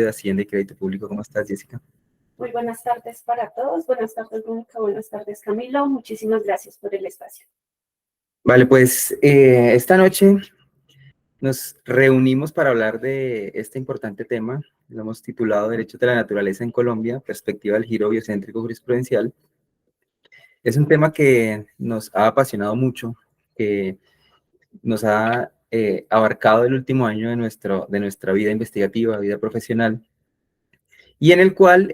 de Hacienda y Crédito Público. ¿Cómo estás, Jessica? Muy buenas tardes para todos. Buenas tardes, Mónica. Buenas tardes, Camilo. Muchísimas gracias por el espacio. Vale, pues esta noche nos reunimos para hablar de este importante tema. Lo hemos titulado Derechos de la Naturaleza en Colombia, perspectiva del giro biocéntrico jurisprudencial. Es un tema que nos ha apasionado mucho, que nos ha abarcado el último año de nuestra vida investigativa, vida profesional, y en el cual,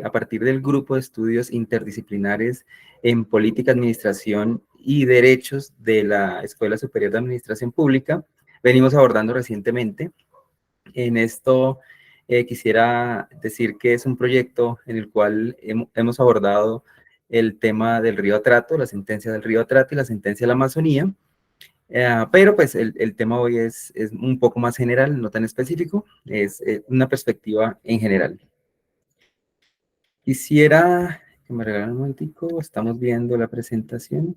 a partir del grupo de estudios interdisciplinares en política, administración y derechos de la Escuela Superior de Administración Pública, venimos abordando recientemente. En esto quisiera decir que es un proyecto en el cual hemos abordado el tema del río Atrato, la sentencia del río Atrato y la sentencia de la Amazonía, pero pues el tema hoy es un poco más general, no tan específico, es una perspectiva en general. Quisiera que me regalen un momentico, estamos viendo la presentación.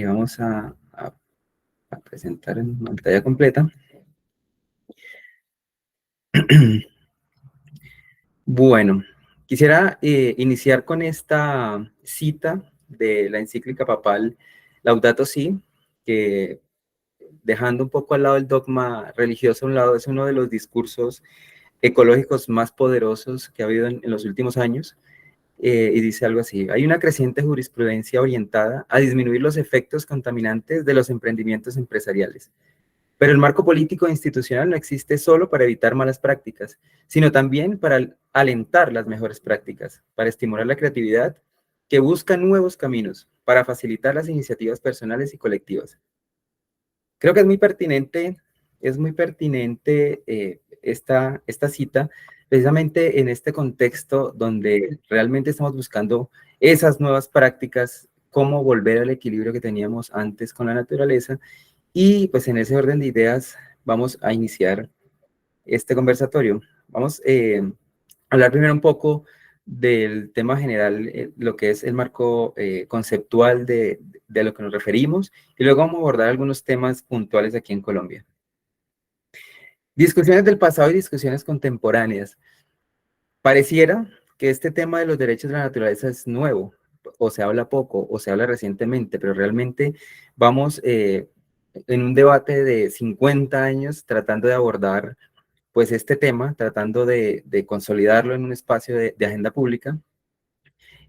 Vamos a presentar en pantalla completa. Bueno, quisiera iniciar con esta cita de la encíclica papal Laudato Si, que dejando un poco al lado el dogma religioso a un lado, es uno de los discursos ecológicos más poderosos que ha habido en los últimos años, y dice algo así: hay una creciente jurisprudencia orientada a disminuir los efectos contaminantes de los emprendimientos empresariales. Pero el marco político e institucional no existe solo para evitar malas prácticas, sino también para alentar las mejores prácticas, para estimular la creatividad que busca nuevos caminos, para facilitar las iniciativas personales y colectivas. Creo que es muy pertinente esta cita, precisamente en este contexto donde realmente estamos buscando esas nuevas prácticas, cómo volver al equilibrio que teníamos antes con la naturaleza. Y pues en ese orden de ideas vamos a iniciar este conversatorio. Vamos a hablar primero un poco del tema general, lo que es el marco conceptual de lo que nos referimos, y luego vamos a abordar algunos temas puntuales aquí en Colombia. Discusiones del pasado y discusiones contemporáneas. Pareciera que este tema de los derechos de la naturaleza es nuevo, o se habla poco, o se habla recientemente, pero realmente vamos en un debate de 50 años tratando de abordar pues este tema, tratando de consolidarlo en un espacio de agenda pública.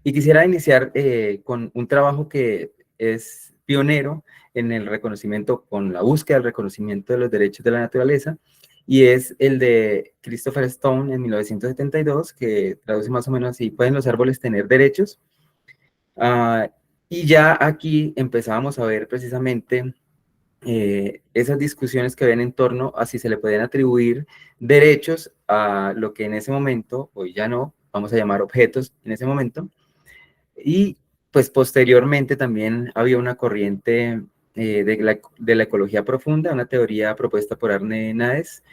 Y quisiera iniciar con un trabajo que es pionero en el reconocimiento, con la búsqueda del reconocimiento de los derechos de la naturaleza, y es el de Christopher Stone en 1972, que traduce más o menos así: ¿pueden los árboles tener derechos? Y ya aquí empezábamos a ver precisamente esas discusiones que ven en torno a si se le pueden atribuir derechos a lo que en ese momento, hoy ya no, vamos a llamar objetos en ese momento. Y pues posteriormente también había una corriente de la ecología profunda, una teoría propuesta por Arne Naes,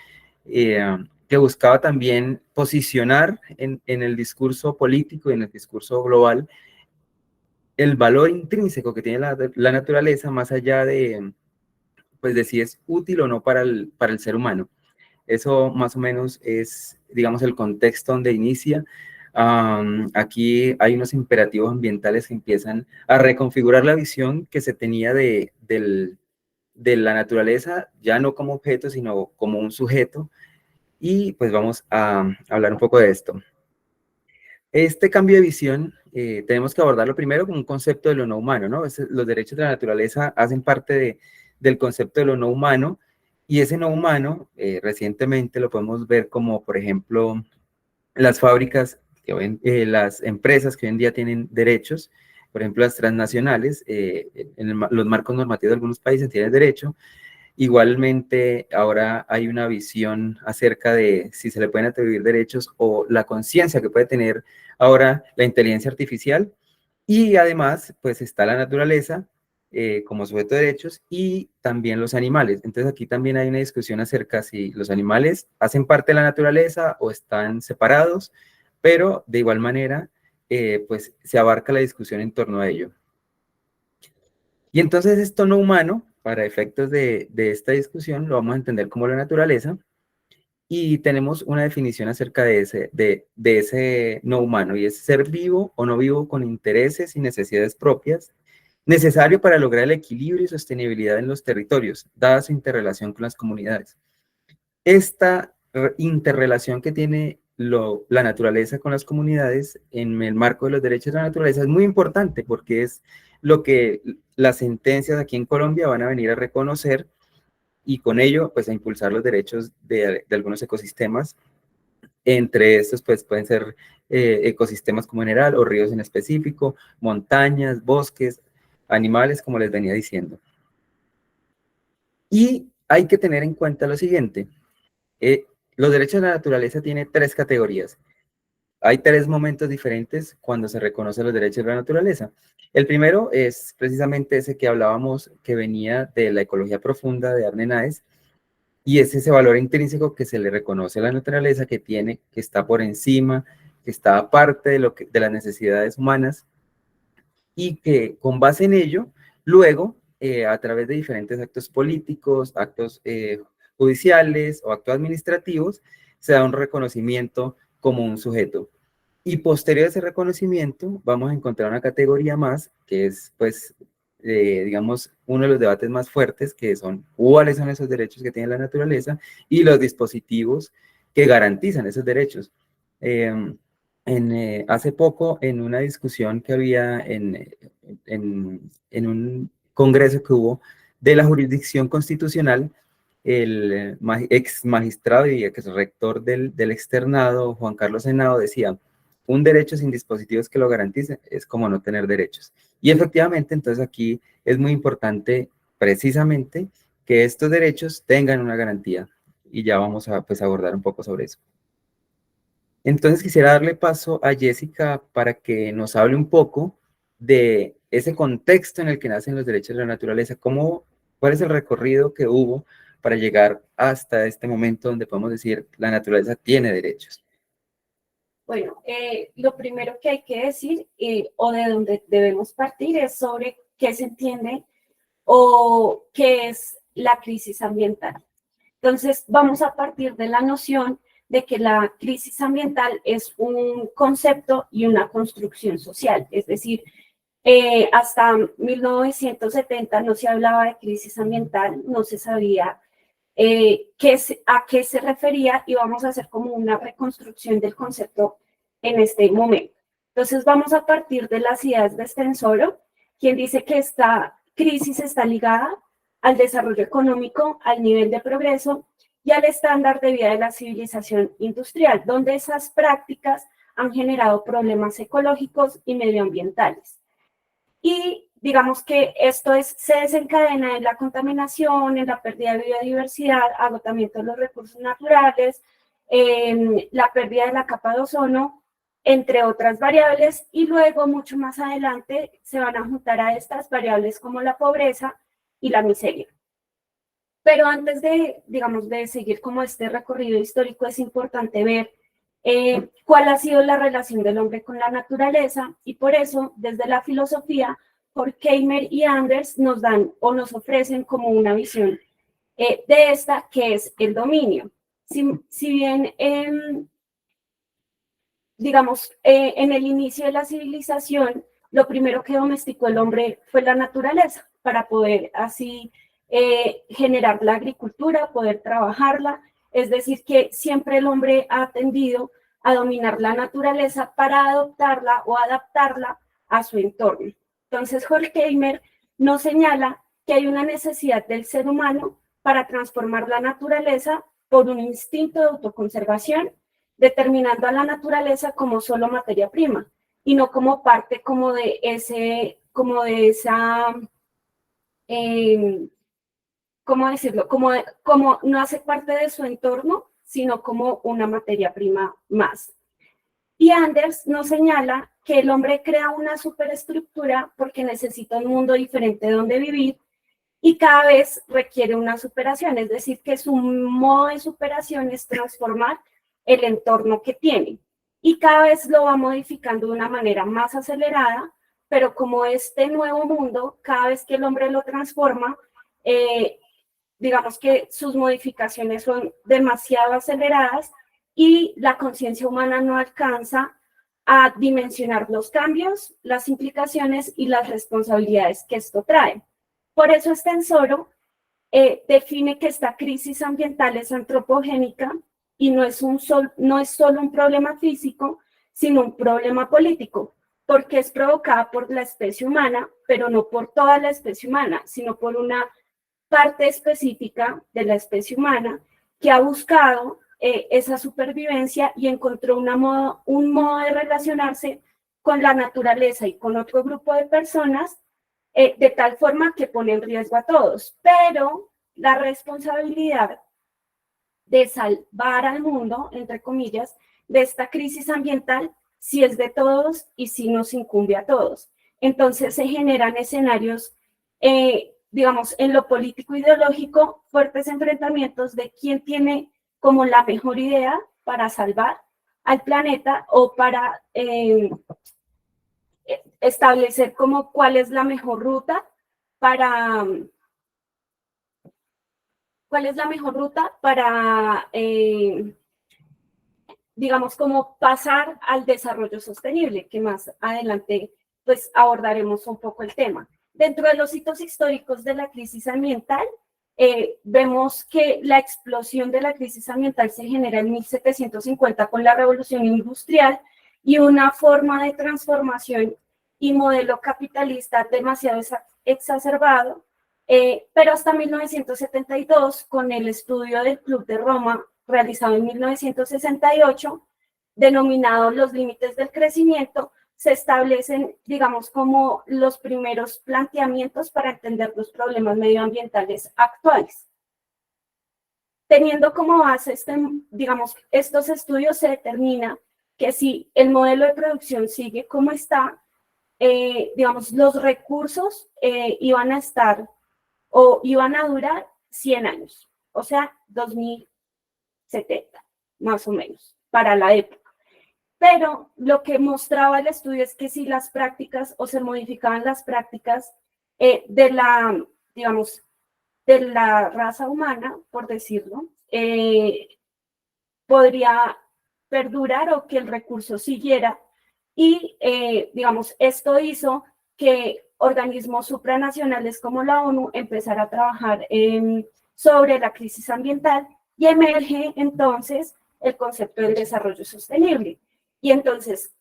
que buscaba también posicionar en el discurso político y en el discurso global el valor intrínseco que tiene la naturaleza, más allá de, pues, de si es útil o no para el ser humano. Eso más o menos es, digamos, el contexto donde inicia. Aquí hay unos imperativos ambientales que empiezan a reconfigurar la visión que se tenía de la naturaleza, ya no como objeto, sino como un sujeto. Y pues vamos a hablar un poco de esto. Este cambio de visión tenemos que abordarlo primero como un concepto de lo no humano, ¿no? Los derechos de la naturaleza hacen parte del concepto de lo no humano, y ese no humano recientemente lo podemos ver como, por ejemplo, las fábricas, las empresas que hoy en día tienen derechos, por ejemplo, las transnacionales, en los marcos normativos de algunos países tienen derecho. Igualmente, ahora hay una visión acerca de si se le pueden atribuir derechos o la conciencia que puede tener ahora la inteligencia artificial. Y además, pues está la naturaleza como sujeto de derechos, y también los animales. Entonces aquí también hay una discusión acerca si los animales hacen parte de la naturaleza o están separados, pero de igual manera, pues se abarca la discusión en torno a ello. Y entonces esto no humano, para efectos de esta discusión, lo vamos a entender como la naturaleza. y tenemos una definición acerca de ese no humano, y es ser vivo o no vivo con intereses y necesidades propias, necesario para lograr el equilibrio y sostenibilidad en los territorios, dada su interrelación con las comunidades. Esta interrelación que tiene la naturaleza con las comunidades en el marco de los derechos de la naturaleza es muy importante, porque es lo que las sentencias aquí en Colombia van a venir a reconocer, y con ello pues a impulsar los derechos de algunos ecosistemas. Entre estos pues pueden ser ecosistemas como general o ríos en específico, montañas, bosques, animales, como les venía diciendo. Y hay que tener en cuenta lo siguiente: los derechos de la naturaleza tienen tres categorías. Hay tres momentos diferentes cuando se reconocen los derechos de la naturaleza. El primero es precisamente ese que hablábamos, que venía de la ecología profunda de Arne Naes, y es ese valor intrínseco que se le reconoce a la naturaleza, que tiene, que está por encima, que está aparte de las necesidades humanas, y que con base en ello, luego, a través de diferentes actos políticos, actos judiciales o actos administrativos, se da un reconocimiento como un sujeto. Y posterior a ese reconocimiento, vamos a encontrar una categoría más, que es, pues, digamos, uno de los debates más fuertes, que son cuáles son esos derechos que tiene la naturaleza y los dispositivos que garantizan esos derechos. Hace poco, en una discusión que había en un congreso que hubo de la jurisdicción constitucional, el ex magistrado y ex rector del externado, Juan Carlos Henao, decía: un derecho sin dispositivos que lo garanticen es como no tener derechos. Y efectivamente, entonces aquí es muy importante precisamente que estos derechos tengan una garantía, y ya vamos a pues, abordar un poco sobre eso. Entonces quisiera darle paso a Jessica para que nos hable un poco de ese contexto en el que nacen los derechos de la naturaleza, cuál es el recorrido que hubo para llegar hasta este momento donde podemos decir la naturaleza tiene derechos. Bueno, lo primero que hay que decir, o de donde debemos partir, es sobre qué se entiende o qué es la crisis ambiental. Entonces, vamos a partir de la noción de que la crisis ambiental es un concepto y una construcción social. Es decir, hasta 1970 no se hablaba de crisis ambiental, no se sabía a qué se refería, y vamos a hacer como una reconstrucción del concepto en este momento. Entonces, vamos a partir de las ideas de Stensoro, quien dice que esta crisis está ligada al desarrollo económico, al nivel de progreso y al estándar de vida de la civilización industrial, donde esas prácticas han generado problemas ecológicos y medioambientales. Y digamos que se desencadena en la contaminación, en la pérdida de biodiversidad, agotamiento de los recursos naturales, la pérdida de la capa de ozono, entre otras variables, y luego mucho más adelante se van a juntar a estas variables como la pobreza y la miseria. Pero antes de, digamos, de seguir como este recorrido histórico, es importante ver cuál ha sido la relación del hombre con la naturaleza, y por eso, desde la filosofía, Horkheimer y Anders nos dan o nos ofrecen como una visión de esta, que es el dominio. Si bien, digamos, en el inicio de la civilización, lo primero que domesticó el hombre fue la naturaleza, para poder así generar la agricultura, poder trabajarla. Es decir, que siempre el hombre ha tendido a dominar la naturaleza para adoptarla o adaptarla a su entorno. Entonces, Horkheimer nos señala que hay una necesidad del ser humano para transformar la naturaleza por un instinto de autoconservación, determinando a la naturaleza como solo materia prima y no como parte como de esa, ¿cómo decirlo? Como no hace parte de su entorno, sino como una materia prima más. Y Anders nos señala que el hombre crea una superestructura porque necesita un mundo diferente donde vivir, y cada vez requiere una superación, es decir, que su modo de superación es transformar el entorno que tiene, y cada vez lo va modificando de una manera más acelerada, pero como este nuevo mundo, cada vez que el hombre lo transforma, digamos que sus modificaciones son demasiado aceleradas y la conciencia humana no alcanza a dimensionar los cambios, las implicaciones y las responsabilidades que esto trae. Por eso Estensoro define que esta crisis ambiental es antropogénica y no es solo un problema físico, sino un problema político, porque es provocada por la especie humana, pero no por toda la especie humana, sino por una parte específica de la especie humana que ha buscado esa supervivencia y encontró un modo de relacionarse con la naturaleza y con otro grupo de personas de tal forma que pone en riesgo a todos. Pero la responsabilidad de salvar al mundo, entre comillas, de esta crisis ambiental, sí es de todos y sí nos incumbe a todos. Entonces se generan escenarios, digamos, en lo político ideológico, fuertes enfrentamientos de quién tiene como la mejor idea para salvar al planeta o para establecer como cuál es la mejor ruta para digamos, como pasar al desarrollo sostenible, que más adelante pues abordaremos un poco el tema. Dentro de los hitos históricos de la crisis ambiental, vemos que la explosión de la crisis ambiental se genera en 1750 con la revolución industrial y una forma de transformación y modelo capitalista demasiado exacerbado, pero hasta 1972, con el estudio del Club de Roma realizado en 1968, denominado Los límites del crecimiento, se establecen, digamos, como los primeros planteamientos para entender los problemas medioambientales actuales. Teniendo como base, digamos, estos estudios, se determina que si el modelo de producción sigue como está, digamos, los recursos iban a estar o iban a durar 100 años, o sea, 2070, más o menos, para la época. Pero lo que mostraba el estudio es que si las prácticas o se modificaban las prácticas digamos, de la raza humana, por decirlo, podría perdurar o que el recurso siguiera. Y, digamos, esto hizo que organismos supranacionales como la ONU empezara a trabajar sobre la crisis ambiental y emerge entonces el concepto del desarrollo sostenible. Y entonces,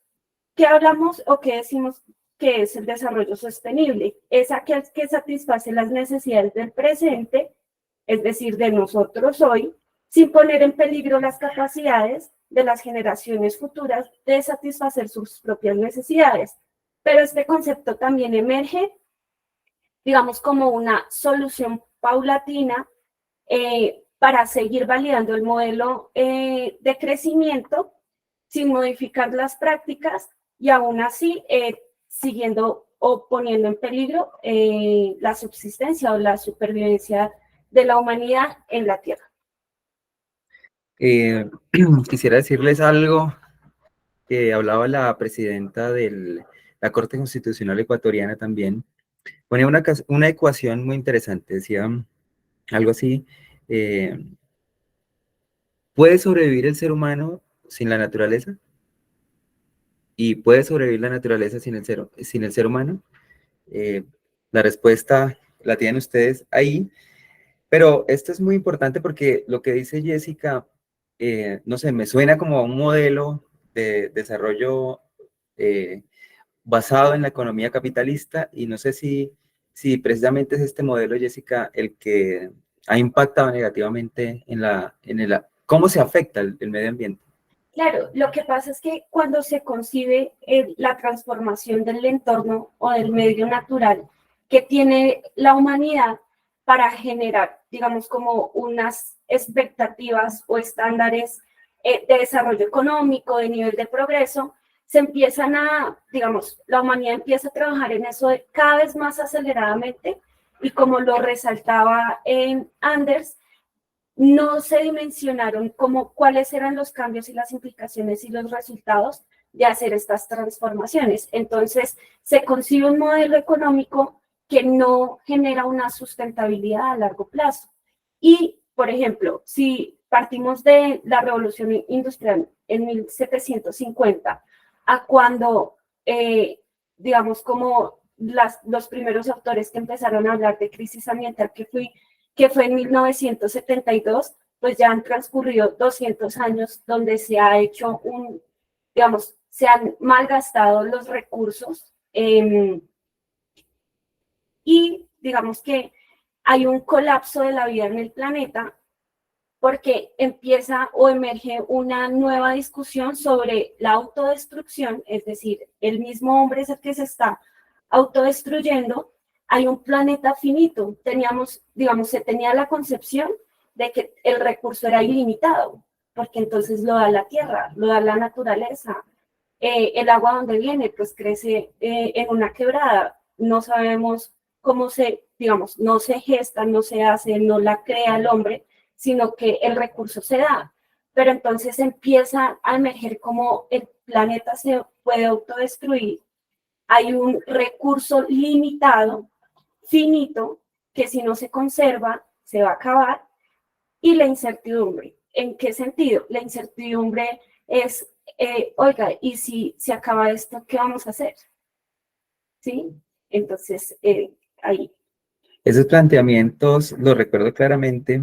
¿qué hablamos o qué decimos que es el desarrollo sostenible? Es aquel que satisface las necesidades del presente, es decir, de nosotros hoy, sin poner en peligro las capacidades de las generaciones futuras de satisfacer sus propias necesidades. Pero este concepto también emerge, digamos, como una solución paulatina para seguir validando el modelo de crecimiento sin modificar las prácticas y aún así siguiendo o poniendo en peligro la subsistencia o la supervivencia de la humanidad en la Tierra. Quisiera decirles algo que hablaba la presidenta de la Corte Constitucional Ecuatoriana también. Ponía una ecuación muy interesante, decía algo así, ¿puede sobrevivir el ser humano sin la naturaleza? ¿Y puede sobrevivir la naturaleza sin el ser humano? La respuesta la tienen ustedes ahí, pero esto es muy importante porque lo que dice Jessica, no sé, me suena como a un modelo de desarrollo basado en la economía capitalista y no sé si precisamente es este modelo, Jessica, el que ha impactado negativamente cómo se afecta el medio ambiente. Claro, lo que pasa es que cuando se concibe la transformación del entorno o del medio natural que tiene la humanidad para generar, digamos, como unas expectativas o estándares de desarrollo económico, de nivel de progreso, se empiezan digamos, la humanidad empieza a trabajar en eso cada vez más aceleradamente y como lo resaltaba Anders, no se dimensionaron cuáles eran los cambios y las implicaciones y los resultados de hacer estas transformaciones. Entonces, se concibe un modelo económico que no genera una sustentabilidad a largo plazo. Y, por ejemplo, si partimos de la revolución industrial en 1750 a cuando, digamos, como los primeros autores que empezaron a hablar de crisis ambiental, que fue en 1972, pues ya han transcurrido 200 años donde se ha hecho digamos, se han malgastado los recursos y digamos que hay un colapso de la vida en el planeta porque empieza o emerge una nueva discusión sobre la autodestrucción, es decir, el mismo hombre es el que se está autodestruyendo. Hay un planeta finito, digamos, se tenía la concepción de que el recurso era ilimitado, porque entonces lo da la tierra, lo da la naturaleza. El agua donde viene, pues crece en una quebrada. No sabemos cómo digamos, no se gesta, no se hace, no la crea el hombre, sino que el recurso se da. Pero entonces empieza a emerger como el planeta se puede autodestruir. Hay un recurso limitado, finito, que si no se conserva, se va a acabar. Y la incertidumbre. ¿En qué sentido? La incertidumbre es, oiga, ¿y si se acaba esto, qué vamos a hacer? ¿Sí? Entonces, ahí. Esos planteamientos los recuerdo claramente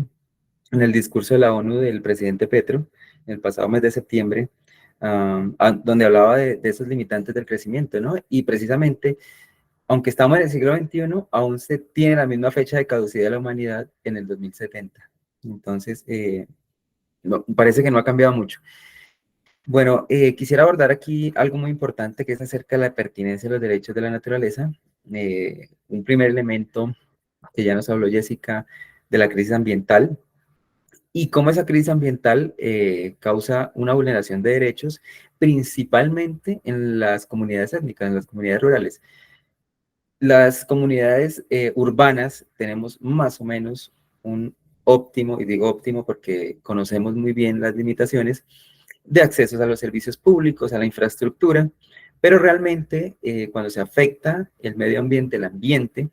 en el discurso de la ONU del presidente Petro, en el pasado mes de septiembre, donde hablaba de esos limitantes del crecimiento, ¿no? Y precisamente, aunque estamos en el siglo XXI, aún se tiene la misma fecha de caducidad de la humanidad en el 2070. Entonces, no, parece que no ha cambiado mucho. Bueno, quisiera abordar aquí algo muy importante que es acerca de la pertinencia de los derechos de la naturaleza. Un primer elemento que ya nos habló Jessica de la crisis ambiental y cómo esa crisis ambiental causa una vulneración de derechos, principalmente en las comunidades étnicas, en las comunidades rurales. Las comunidades urbanas tenemos más o menos un óptimo, y digo óptimo porque conocemos muy bien las limitaciones, de accesos a los servicios públicos, a la infraestructura, pero realmente cuando se afecta el medio ambiente, el ambiente,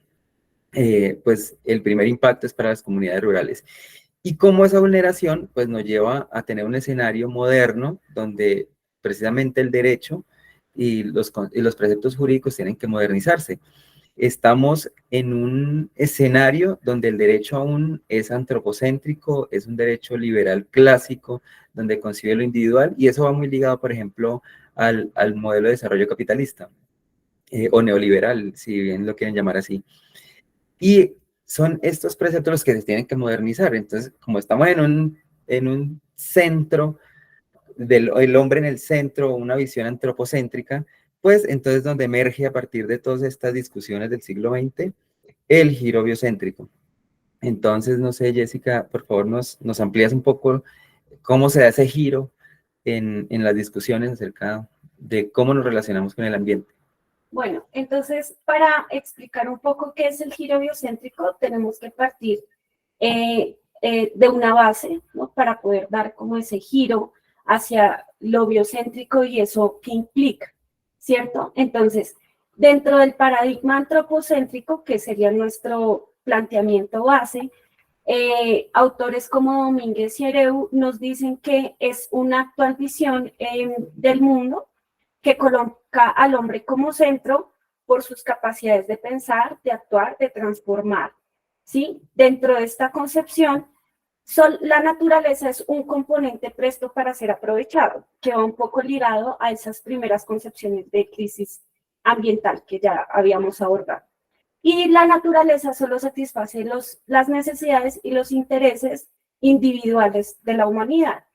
pues el primer impacto es para las comunidades rurales. Y cómo esa vulneración pues nos lleva a tener un escenario moderno donde precisamente el derecho y los preceptos jurídicos tienen que modernizarse. Estamos en un escenario donde el derecho aún es antropocéntrico, es un derecho liberal clásico, donde concibe lo individual, y eso va muy ligado, por ejemplo, al modelo de desarrollo capitalista, o neoliberal, si bien lo quieren llamar así. Y son estos preceptos los que se tienen que modernizar. Entonces, como estamos en un centro, el hombre en el centro, una visión antropocéntrica, pues entonces donde emerge a partir de todas estas discusiones del siglo XX el giro biocéntrico. Entonces, no sé, Jessica, por favor nos amplías un poco cómo se da ese giro en las discusiones acerca de cómo nos relacionamos con el ambiente. Bueno, entonces, para explicar un poco qué es el giro biocéntrico, tenemos que partir de una base, ¿no? Para poder dar como ese giro hacia lo biocéntrico y eso que implica, ¿cierto? Entonces, dentro del paradigma antropocéntrico, que sería nuestro planteamiento base, autores como Domínguez y Ereu nos dicen que es una actual visión del mundo que coloca al hombre como centro por sus capacidades de pensar, de actuar, de transformar. ¿Sí? Dentro de esta concepción, la naturaleza es un componente presto para ser aprovechado, que va un poco ligado a esas primeras concepciones de crisis ambiental que ya habíamos abordado. Y la naturaleza solo satisface las necesidades y los intereses individuales de la humanidad.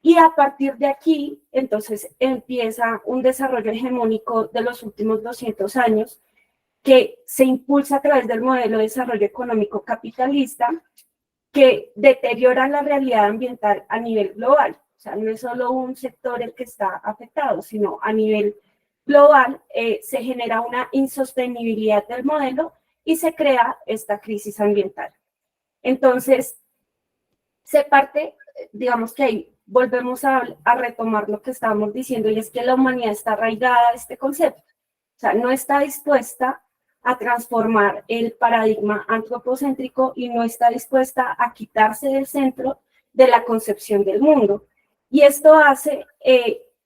Y a partir de aquí, entonces, empieza un desarrollo hegemónico de los últimos 200 años que se impulsa a través del modelo de desarrollo económico capitalista que deteriora la realidad ambiental a nivel global. O sea, no es solo un sector el que está afectado, sino a nivel global se genera una insostenibilidad del modelo y se crea esta crisis ambiental. Entonces, se parte, digamos que ahí volvemos a retomar lo que estábamos diciendo y es que la humanidad está arraigada a este concepto. O sea, no está dispuesta a transformar el paradigma antropocéntrico y no está dispuesta a quitarse del centro de la concepción del mundo. Y esto hace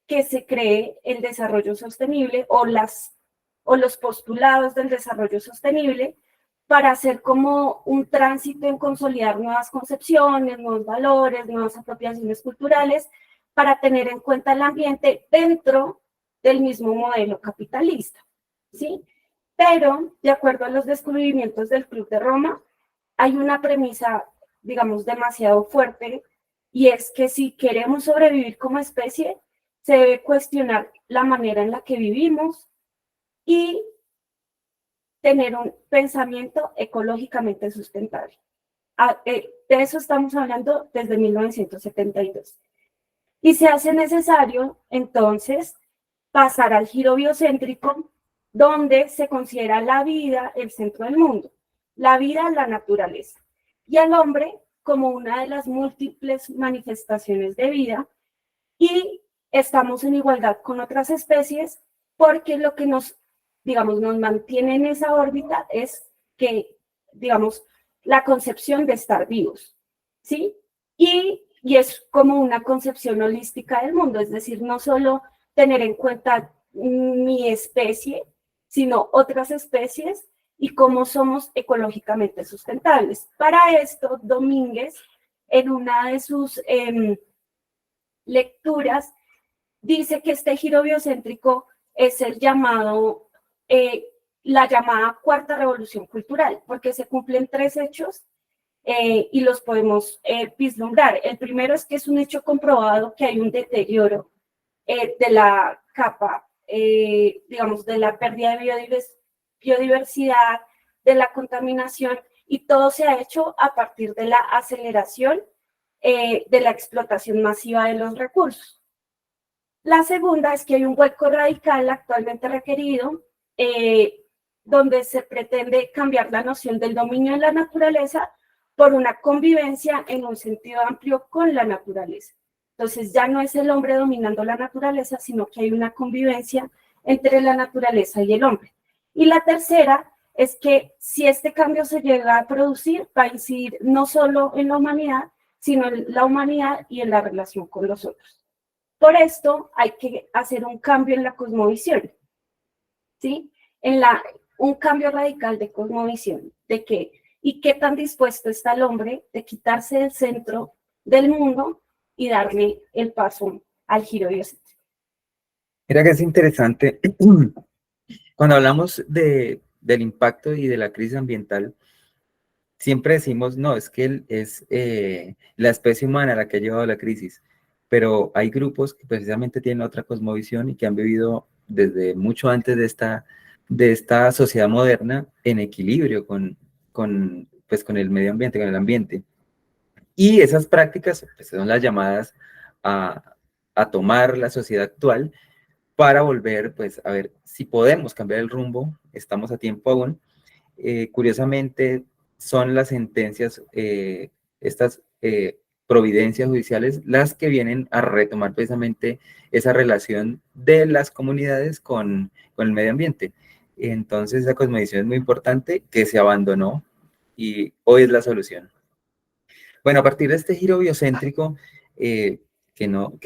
que se cree el desarrollo sostenible o los postulados del desarrollo sostenible para hacer como un tránsito en consolidar nuevas concepciones, nuevos valores, nuevas apropiaciones culturales, para tener en cuenta el ambiente dentro del mismo modelo capitalista, ¿sí? Pero, de acuerdo a los descubrimientos del Club de Roma, hay una premisa, digamos, demasiado fuerte, y es que si queremos sobrevivir como especie, se debe cuestionar la manera en la que vivimos y tener un pensamiento ecológicamente sustentable. De eso estamos hablando desde 1972. Y se hace necesario, entonces, pasar al giro biocéntrico, donde se considera la vida el centro del mundo, la vida la naturaleza, y al hombre como una de las múltiples manifestaciones de vida, y estamos en igualdad con otras especies, porque lo que nos mantiene en esa órbita es que, digamos, la concepción de estar vivos, ¿sí? Y es como una concepción holística del mundo, es decir, no solo tener en cuenta mi especie, sino otras especies y cómo somos ecológicamente sustentables. Para esto, Domínguez, en una de sus lecturas, dice que este giro biocéntrico es el llamado, la llamada cuarta revolución cultural, porque se cumplen 3 hechos y los podemos vislumbrar. El primero es que es un hecho comprobado que hay un deterioro de la capa, digamos, de la pérdida de biodiversidad, de la contaminación, y todo se ha hecho a partir de la aceleración de la explotación masiva de los recursos. La segunda es que hay un hueco radical actualmente requerido, donde se pretende cambiar la noción del dominio de la naturaleza por una convivencia en un sentido amplio con la naturaleza. Entonces ya no es el hombre dominando la naturaleza, sino que hay una convivencia entre la naturaleza y el hombre. Y la tercera es que si este cambio se llega a producir, va a incidir no solo en la humanidad, sino en la humanidad y en la relación con los otros. Por esto hay que hacer un cambio en la cosmovisión, ¿sí? Un cambio radical de cosmovisión, de qué y qué tan dispuesto está el hombre de quitarse del centro del mundo y darle el paso al giro biocéntrico. Mira que es interesante, cuando hablamos del impacto y de la crisis ambiental, siempre decimos, no, es que es la especie humana la que ha llevado la crisis, pero hay grupos que precisamente tienen otra cosmovisión y que han vivido desde mucho antes de esta sociedad moderna en equilibrio pues, con el medio ambiente, con el ambiente. Y esas prácticas pues, son las llamadas a tomar la sociedad actual para volver, pues, a ver si podemos cambiar el rumbo, estamos a tiempo aún. Curiosamente, son las sentencias, estas providencias judiciales, las que vienen a retomar precisamente esa relación de las comunidades con el medio ambiente. Entonces, esa cosmovisión es muy importante, que se abandonó y hoy es la solución. Bueno, a partir de este giro biocéntrico, que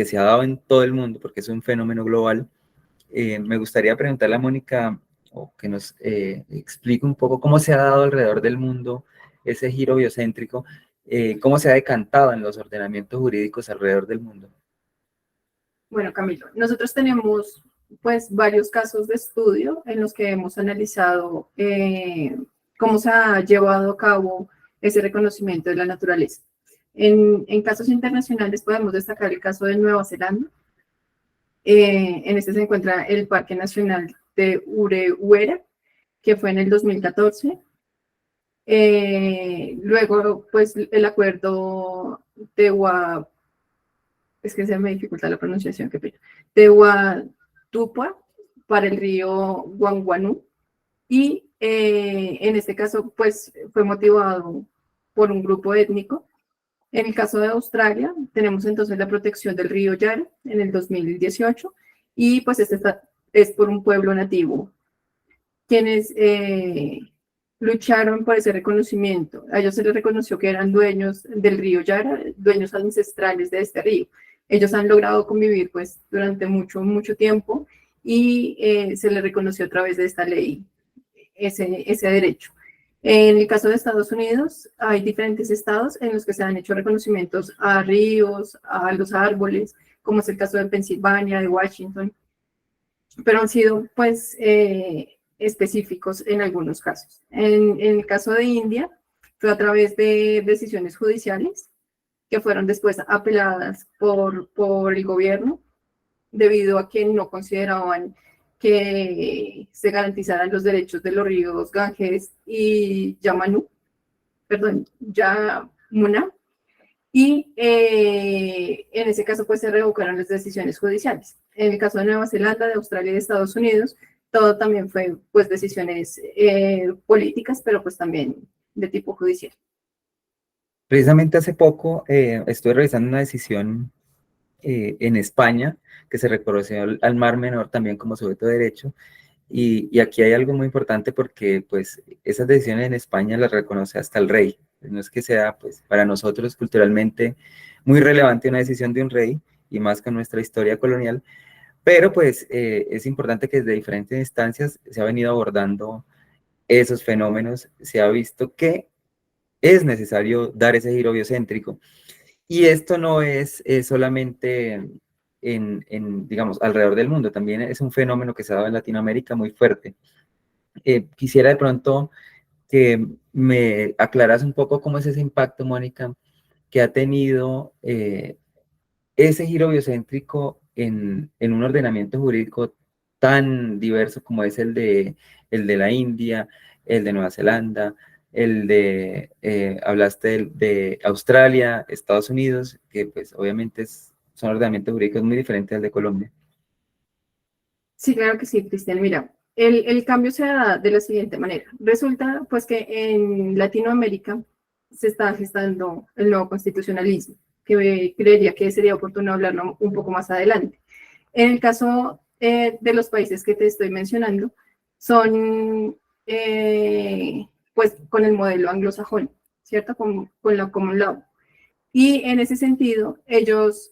se ha dado en todo el mundo, porque es un fenómeno global, me gustaría preguntarle a Mónica, o que nos explique un poco cómo se ha dado alrededor del mundo ese giro biocéntrico, cómo se ha decantado en los ordenamientos jurídicos alrededor del mundo. Bueno, Camilo, nosotros tenemos pues varios casos de estudio en los que hemos analizado cómo se ha llevado a cabo ese reconocimiento de la naturaleza. En casos internacionales podemos destacar el caso de Nueva Zelanda. En este se encuentra el Parque Nacional de Urewera, que fue en el 2014. Luego, pues, el acuerdo de es que se me dificulta la pronunciación, qué pena, de Huatupua para el río Guanguanú. Y en este caso, pues, fue motivado por un grupo étnico. En el caso de Australia, tenemos entonces la protección del río Yara en el 2018, y pues este es por un pueblo nativo. quienes lucharon por ese reconocimiento. A ellos se les reconoció que eran dueños del río Yara, dueños ancestrales de este río. Ellos han logrado convivir pues durante mucho tiempo y se les reconoció a través de esta ley ese derecho. En el caso de Estados Unidos, hay diferentes estados en los que se han hecho reconocimientos a ríos, a los árboles, como es el caso de Pensilvania, de Washington, pero han sido pues específicos en algunos casos. En el caso de India, fue a través de decisiones judiciales que fueron después apeladas por el gobierno debido a que no consideraban que se garantizaran los derechos de los ríos Ganges y Yamuna, y en ese caso pues se revocaron las decisiones judiciales. En el caso de Nueva Zelanda, de Australia y de Estados Unidos, todo también fue pues decisiones políticas, pero pues también de tipo judicial. Precisamente hace poco estuve revisando una decisión en España que se reconoció al Mar Menor también como sujeto de derecho, y aquí hay algo muy importante porque pues esas decisiones en España las reconoce hasta el rey. No es que sea pues para nosotros culturalmente muy relevante una decisión de un rey, y más con nuestra historia colonial, pero pues es importante que desde diferentes instancias se ha venido abordando esos fenómenos, se ha visto que es necesario dar ese giro biocéntrico. Y esto no es solamente digamos, alrededor del mundo, también es un fenómeno que se ha dado en Latinoamérica muy fuerte. Quisiera de pronto que me aclaras un poco cómo es ese impacto, Mónica, que ha tenido ese giro biocéntrico en un ordenamiento jurídico tan diverso como es el de la India, el de Nueva Zelanda, hablaste de Australia, Estados Unidos, que pues obviamente son ordenamientos jurídicos muy diferentes al de Colombia. Sí, claro que sí, Cristian. Mira, el cambio se da de la siguiente manera. Resulta pues que en Latinoamérica se está gestando el nuevo constitucionalismo, que creería que sería oportuno hablarlo un poco más adelante. En el caso de los países que te estoy mencionando, son pues con el modelo anglosajón, ¿cierto? Con la Common Law. Y en ese sentido, ellos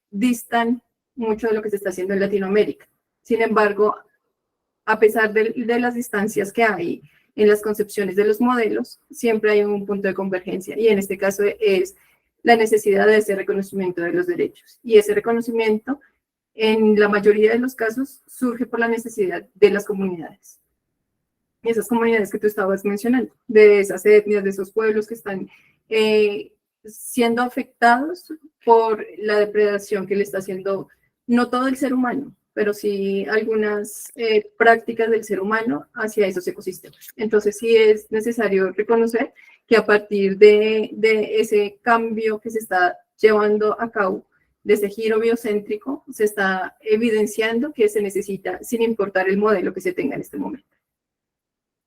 distan mucho de lo que se está haciendo en Latinoamérica. Sin embargo, a pesar de las distancias que hay en las concepciones de los modelos, siempre hay un punto de convergencia, y en este caso es la necesidad de ese reconocimiento de los derechos. Y ese reconocimiento, en la mayoría de los casos, surge por la necesidad de las comunidades. Y esas comunidades que tú estabas mencionando, de esas etnias, de esos pueblos que están siendo afectados por la depredación que le está haciendo no todo el ser humano, pero sí algunas prácticas del ser humano hacia esos ecosistemas. Entonces sí es necesario reconocer que a partir de ese cambio que se está llevando a cabo, de ese giro biocéntrico, se está evidenciando que se necesita, sin importar el modelo que se tenga en este momento.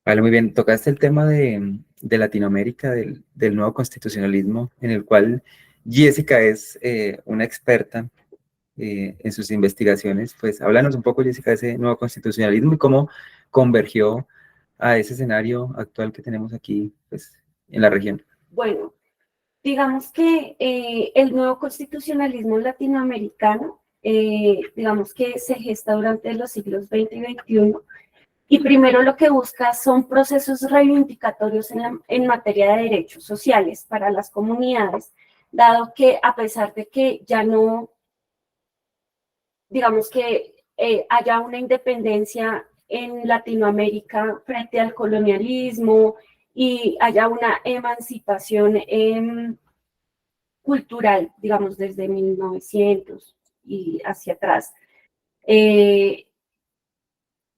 Vale, muy bien. Tocaste el tema de Latinoamérica, del nuevo constitucionalismo, en el cual Jessica es una experta en sus investigaciones. Pues háblanos un poco, Jessica, de ese nuevo constitucionalismo y cómo convergió a ese escenario actual que tenemos aquí pues, en la región. Bueno, digamos que el nuevo constitucionalismo latinoamericano, digamos que se gesta durante los siglos XX y XXI, y primero lo que busca son procesos reivindicatorios en materia de derechos sociales para las comunidades, dado que a pesar de que ya no, digamos que haya una independencia en Latinoamérica frente al colonialismo y haya una emancipación cultural, digamos, desde 1900 y hacia atrás,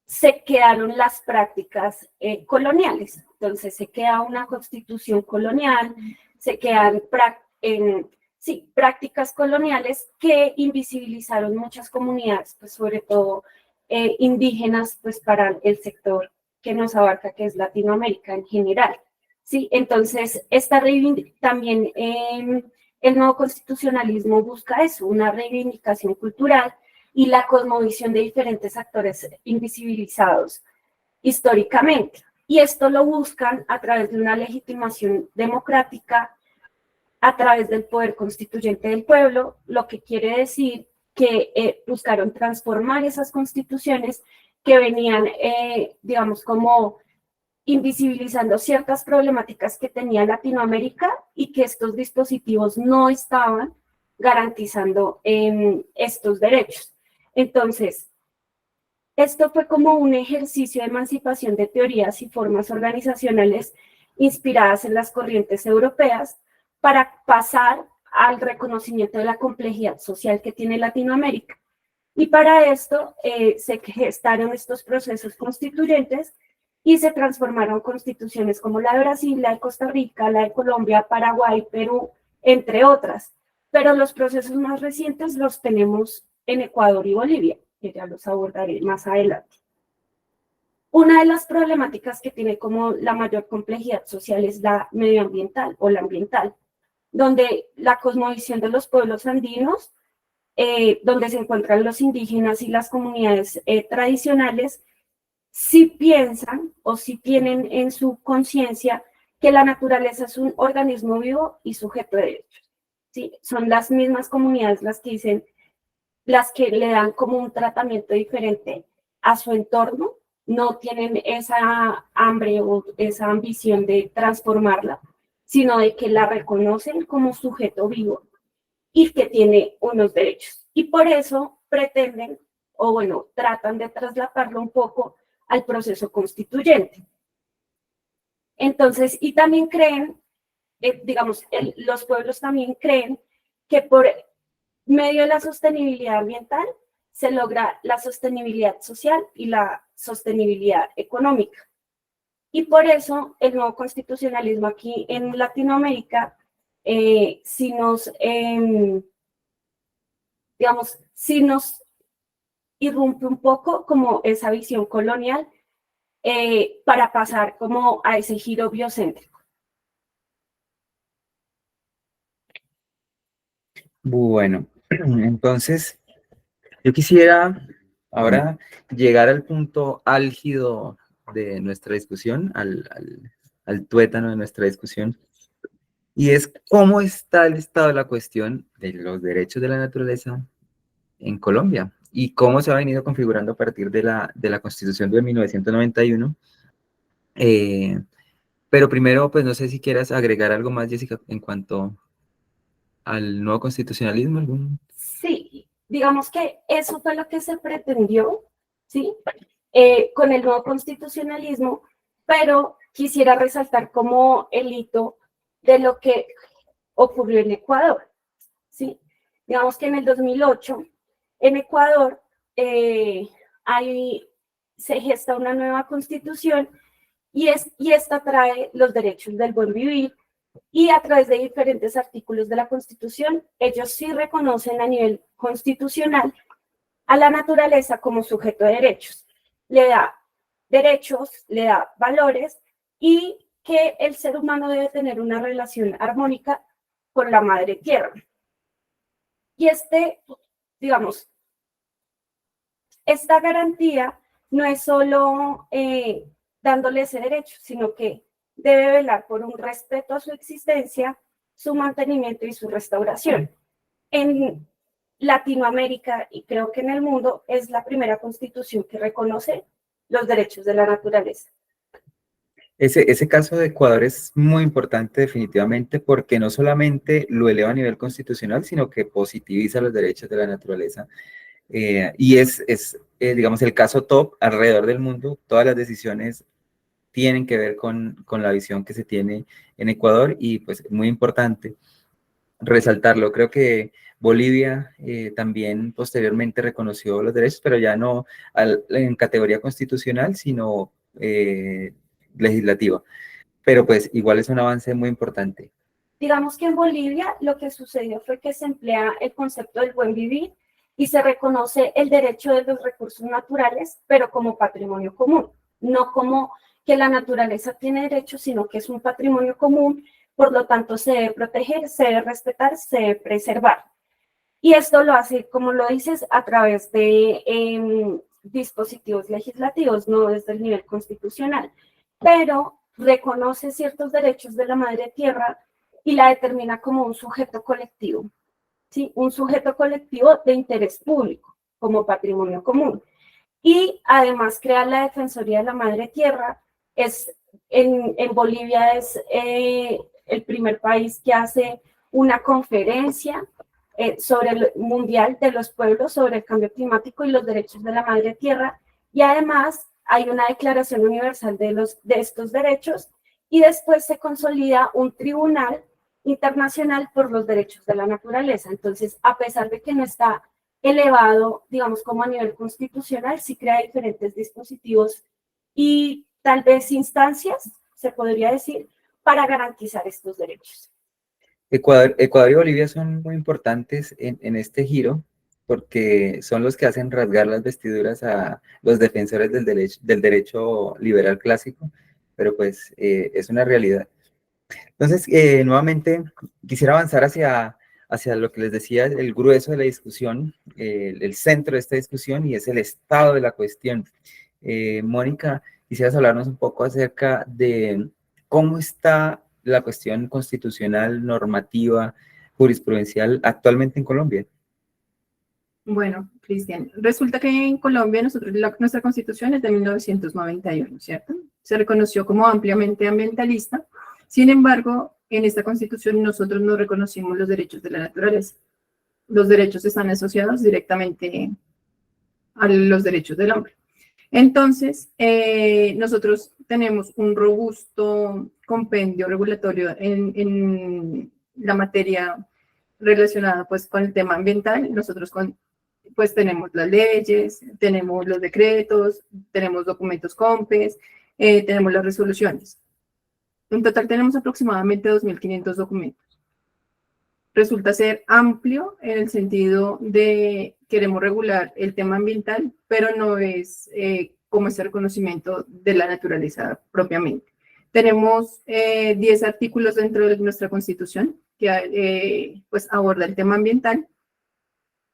se quedaron las prácticas coloniales. Entonces se queda una constitución colonial, se quedan prácticas coloniales que invisibilizaron muchas comunidades, pues sobre todo indígenas, pues para el sector que nos abarca, que es Latinoamérica en general. ¿Sí? Entonces, también el nuevo constitucionalismo busca eso, una reivindicación cultural y la cosmovisión de diferentes actores invisibilizados históricamente. Y esto lo buscan a través de una legitimación democrática, a través del poder constituyente del pueblo, lo que quiere decir que buscaron transformar esas constituciones que venían, digamos, como invisibilizando ciertas problemáticas que tenía Latinoamérica y que estos dispositivos no estaban garantizando estos derechos. Entonces, esto fue como un ejercicio de emancipación de teorías y formas organizacionales inspiradas en las corrientes europeas para pasar al reconocimiento de la complejidad social que tiene Latinoamérica. Y para esto se gestaron estos procesos constituyentes y se transformaron constituciones como la de Brasil, la de Costa Rica, la de Colombia, Paraguay, Perú, entre otras. Pero los procesos más recientes los tenemos en Ecuador y Bolivia, que ya los abordaré más adelante. Una de las problemáticas que tiene como la mayor complejidad social es la medioambiental o la ambiental, donde la cosmovisión de los pueblos andinos, donde se encuentran los indígenas y las comunidades tradicionales, sí piensan o sí tienen en su conciencia que la naturaleza es un organismo vivo y sujeto de derechos. ¿Sí? Son las mismas comunidades las que dicen, las que le dan como un tratamiento diferente a su entorno, no tienen esa hambre o esa ambición de transformarla, sino de que la reconocen como sujeto vivo y que tiene unos derechos. Y por eso pretenden, o bueno, tratan de trasladarlo un poco al proceso constituyente. Entonces, y también creen, digamos, los pueblos también creen que por medio de la sostenibilidad ambiental se logra la sostenibilidad social y la sostenibilidad económica. Y por eso el nuevo constitucionalismo aquí en Latinoamérica, si nos, digamos, si nos irrumpe un poco como esa visión colonial para pasar como a ese giro biocéntrico. Bueno, entonces yo quisiera ahora llegar al punto álgido de nuestra discusión, al tuétano de nuestra discusión, y es cómo está el estado de la cuestión de los derechos de la naturaleza en Colombia y cómo se ha venido configurando a partir de la Constitución de 1991. Pero primero, pues no sé si quieras agregar algo más, Jessica, en cuanto al nuevo constitucionalismo. Sí, digamos que eso fue lo que se pretendió, ¿sí? Con el nuevo constitucionalismo, pero quisiera resaltar como el hito de lo que ocurrió en Ecuador, ¿sí? Digamos que en el 2008, en Ecuador, se gesta una nueva constitución y esta trae los derechos del buen vivir, y a través de diferentes artículos de la Constitución, ellos sí reconocen a nivel constitucional a la naturaleza como sujeto de derechos. Le da derechos, le da valores y que el ser humano debe tener una relación armónica con la madre tierra. Y digamos, esta garantía no es solo dándole ese derecho, sino que debe velar por un respeto a su existencia, su mantenimiento y su restauración. En Latinoamérica, y creo que en el mundo, es la primera constitución que reconoce los derechos de la naturaleza. Ese caso de Ecuador es muy importante definitivamente porque no solamente lo eleva a nivel constitucional, sino que positiviza los derechos de la naturaleza. Y digamos, el caso top alrededor del mundo. Todas las decisiones tienen que ver con la visión que se tiene en Ecuador y pues muy importante resaltarlo. Creo que Bolivia también posteriormente reconoció los derechos, pero ya no en categoría constitucional, sino legislativa. Pero pues igual es un avance muy importante. Digamos que en Bolivia lo que sucedió fue que se emplea el concepto del buen vivir y se reconoce el derecho de los recursos naturales, pero como patrimonio común, no como que la naturaleza tiene derechos, sino que es un patrimonio común, por lo tanto se debe proteger, se debe respetar, se debe preservar. Y esto lo hace, como lo dices, a través de dispositivos legislativos, no desde el nivel constitucional, pero reconoce ciertos derechos de la madre tierra y la determina como un sujeto colectivo, ¿sí? Un sujeto colectivo de interés público, como patrimonio común. Y además crea la Defensoría de la Madre Tierra. En Bolivia es el primer país que hace una conferencia sobre el Mundial de los Pueblos sobre el cambio climático y los derechos de la Madre Tierra. Y además hay una Declaración Universal de estos derechos y después se consolida un tribunal internacional por los derechos de la naturaleza. Entonces, a pesar de que no está elevado, digamos, como a nivel constitucional, sí crea diferentes dispositivos y tal vez instancias, se podría decir, para garantizar estos derechos. Ecuador y Bolivia son muy importantes en este giro porque son los que hacen rasgar las vestiduras a los defensores del derecho liberal clásico, pero pues es una realidad. Entonces, nuevamente, quisiera avanzar hacia lo que les decía, el grueso de la discusión, el centro de esta discusión, y es el estado de la cuestión. Mónica, quisieras hablarnos un poco acerca de cómo está la cuestión constitucional, normativa, jurisprudencial actualmente en Colombia. Bueno, Cristian, resulta que en Colombia nuestra constitución es de 1991, ¿cierto? Se reconoció como ampliamente ambientalista. Sin embargo, en esta constitución nosotros no reconocimos los derechos de la naturaleza. Los derechos están asociados directamente a los derechos del hombre. Entonces, nosotros tenemos un robusto compendio regulatorio en la materia relacionada pues con el tema ambiental. Nosotros pues tenemos las leyes, tenemos los decretos, tenemos documentos COMPES, tenemos las resoluciones. En total tenemos aproximadamente 2.500 documentos. Resulta ser amplio en el sentido de queremos regular el tema ambiental, pero no es como ese reconocimiento de la naturaleza propiamente. Tenemos 10 artículos dentro de nuestra Constitución que pues aborda el tema ambiental.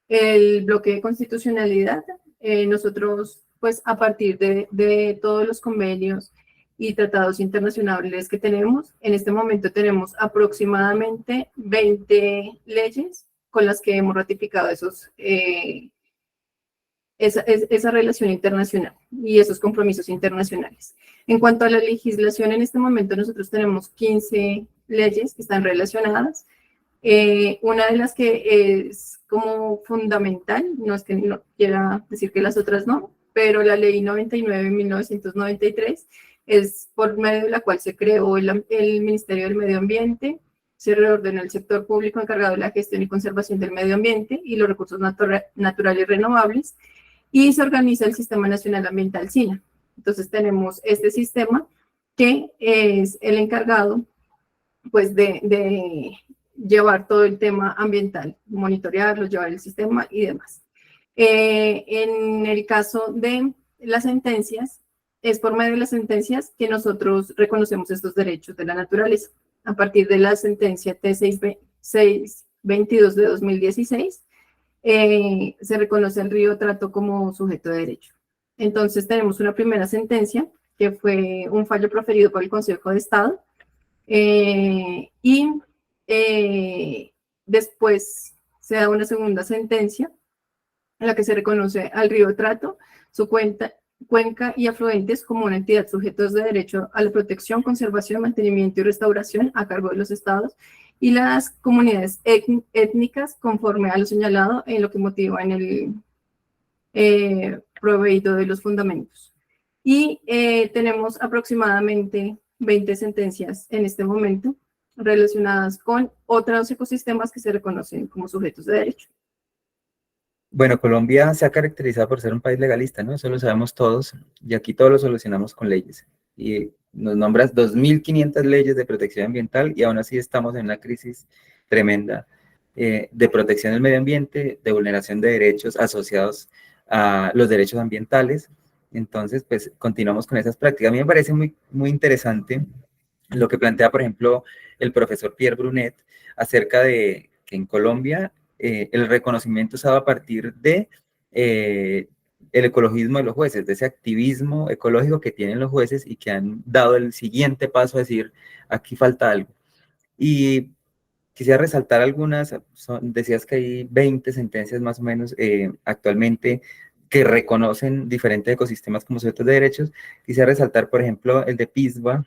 El bloque de constitucionalidad, nosotros pues a partir de todos los convenios y tratados internacionales que tenemos, en este momento tenemos aproximadamente 20 leyes con las que hemos ratificado esa relación internacional y esos compromisos internacionales. En cuanto a la legislación, en este momento nosotros tenemos 15 leyes que están relacionadas. Una de las que es como fundamental, no es que no quiera decir que las otras no, pero la ley 99 de 1993 es por medio de la cual se creó el Ministerio del Medio Ambiente, se reordenó el sector público encargado de la gestión y conservación del medio ambiente y los recursos naturales renovables, y se organiza el Sistema Nacional Ambiental SINA. Entonces tenemos este sistema que es el encargado pues de llevar todo el tema ambiental, monitorearlo, llevar el sistema y demás. En el caso de las sentencias, es por medio de las sentencias que nosotros reconocemos estos derechos de la naturaleza. A partir de la sentencia T622 de 2016, se reconoce el río Trato como sujeto de derecho. Entonces tenemos una primera sentencia, que fue un fallo proferido por el Consejo de Estado, después se da una segunda sentencia en la que se reconoce al río Trato, su cuenca y afluentes como una entidad sujetos de derecho a la protección, conservación, mantenimiento y restauración a cargo de los estados y las comunidades étnicas conforme a lo señalado en lo que motiva en el proveído de los fundamentos. Y tenemos aproximadamente 20 sentencias en este momento relacionadas con otros ecosistemas que se reconocen como sujetos de derecho. Bueno, Colombia se ha caracterizado por ser un país legalista, ¿no? Eso lo sabemos todos, y aquí todo lo solucionamos con leyes. Y nos nombras 2.500 leyes de protección ambiental y aún así estamos en una crisis tremenda de protección del medio ambiente, de vulneración de derechos asociados a los derechos ambientales. Entonces, pues, continuamos con esas prácticas. A mí me parece muy, muy interesante lo que plantea, por ejemplo, el profesor Pierre Brunet acerca de que en Colombia el reconocimiento se da a partir de el ecologismo de los jueces, de ese activismo ecológico que tienen los jueces y que han dado el siguiente paso a decir, aquí falta algo. Y quisiera resaltar algunas, decías que hay 20 sentencias más o menos actualmente que reconocen diferentes ecosistemas como sujetos de derechos. Quisiera resaltar, por ejemplo, el de Pisba,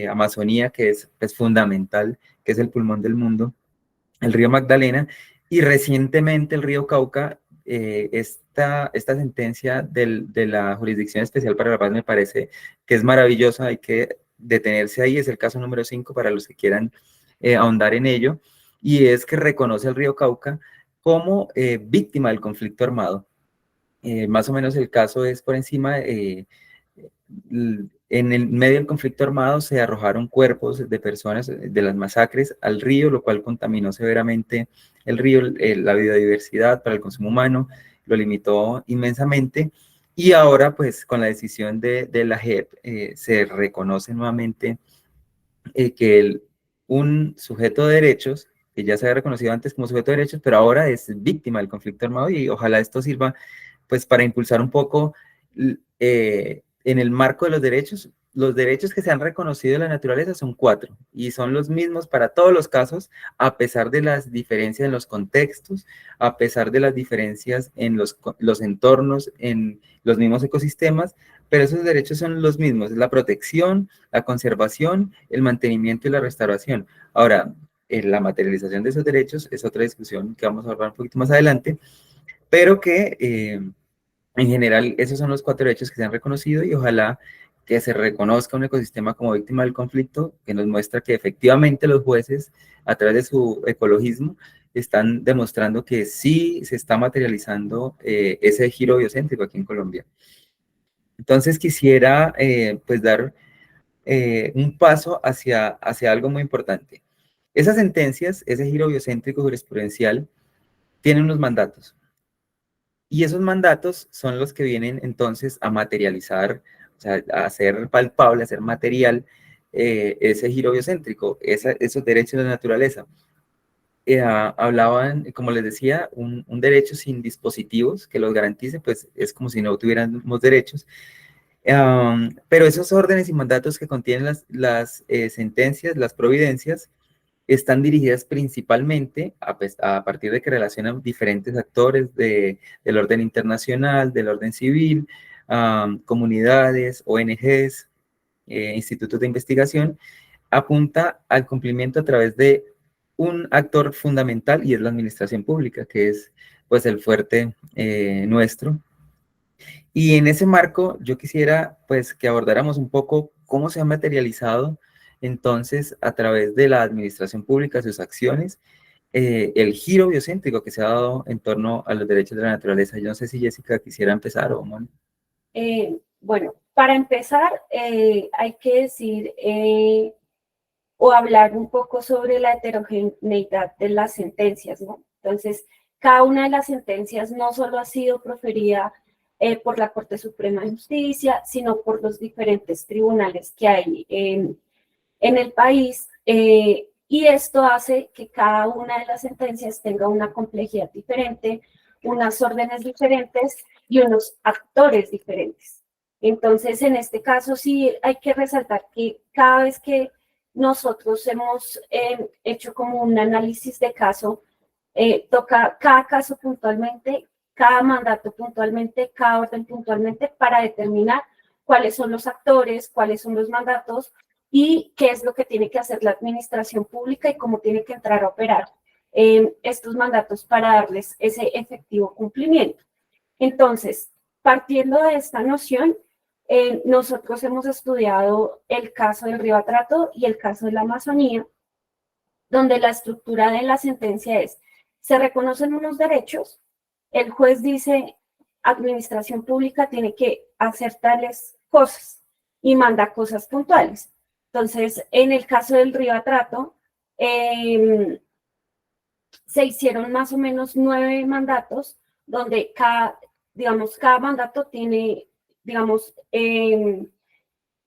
Amazonía, que es fundamental, que es el pulmón del mundo, el río Magdalena, y recientemente el río Cauca. Esta sentencia de la Jurisdicción Especial para la Paz me parece que es maravillosa, hay que detenerse ahí, es el caso número 5 para los que quieran ahondar en ello, y es que reconoce al río Cauca como víctima del conflicto armado. Más o menos el caso es por encima, en el medio del conflicto armado se arrojaron cuerpos de personas de las masacres al río, lo cual contaminó severamente el río, la biodiversidad para el consumo humano, lo limitó inmensamente, y ahora pues con la decisión de la JEP se reconoce nuevamente que un sujeto de derechos, que ya se había reconocido antes como sujeto de derechos, pero ahora es víctima del conflicto armado, y ojalá esto sirva pues para impulsar un poco en el marco de los derechos que se han reconocido de la naturaleza son 4, y son los mismos para todos los casos, a pesar de las diferencias en los contextos, a pesar de las diferencias en los entornos, en los mismos ecosistemas, pero esos derechos son los mismos, es la protección, la conservación, el mantenimiento y la restauración. Ahora, la materialización de esos derechos es otra discusión que vamos a hablar un poquito más adelante, pero que en general esos son los 4 derechos que se han reconocido, y ojalá que se reconozca un ecosistema como víctima del conflicto, que nos muestra que efectivamente los jueces, a través de su ecologismo, están demostrando que sí se está materializando ese giro biocéntrico aquí en Colombia. Entonces quisiera pues dar un paso hacia algo muy importante. Esas sentencias, ese giro biocéntrico jurisprudencial, tienen unos mandatos. Y esos mandatos son los que vienen entonces a materializar, o sea, a hacer palpable, a hacer material ese giro biocéntrico, esos derechos de la naturaleza. Hablaban, como les decía, un derecho sin dispositivos que los garantice, pues es como si no tuviéramos derechos. Pero esos órdenes y mandatos que contienen las sentencias, las providencias, están dirigidas principalmente a partir de que relacionan diferentes actores del orden internacional, del orden civil, comunidades, ONGs, institutos de investigación, apunta al cumplimiento a través de un actor fundamental, y es la administración pública, que es pues el fuerte nuestro. Y en ese marco yo quisiera pues que abordáramos un poco cómo se ha materializado entonces a través de la administración pública, sus acciones, el giro biocéntrico que se ha dado en torno a los derechos de la naturaleza. Yo no sé si Jessica quisiera empezar o Moni. Bueno, para empezar hay que decir o hablar un poco sobre la heterogeneidad de las sentencias, ¿no? Entonces, cada una de las sentencias no solo ha sido proferida por la Corte Suprema de Justicia, sino por los diferentes tribunales que hay en el país, y esto hace que cada una de las sentencias tenga una complejidad diferente, unas órdenes diferentes y unos actores diferentes. Entonces, en este caso sí hay que resaltar que cada vez que nosotros hemos hecho como un análisis de caso, toca cada caso puntualmente, cada mandato puntualmente, cada orden puntualmente, para determinar cuáles son los actores, cuáles son los mandatos y qué es lo que tiene que hacer la administración pública y cómo tiene que entrar a operar estos mandatos para darles ese efectivo cumplimiento. Entonces, partiendo de esta noción, nosotros hemos estudiado el caso del Río Atrato y el caso de la Amazonía, donde la estructura de la sentencia es: se reconocen unos derechos, el juez dice, administración pública tiene que hacer tales cosas y manda cosas puntuales. Entonces, en el caso del Río Atrato, se hicieron más o menos 9 mandatos, donde cada mandato tiene,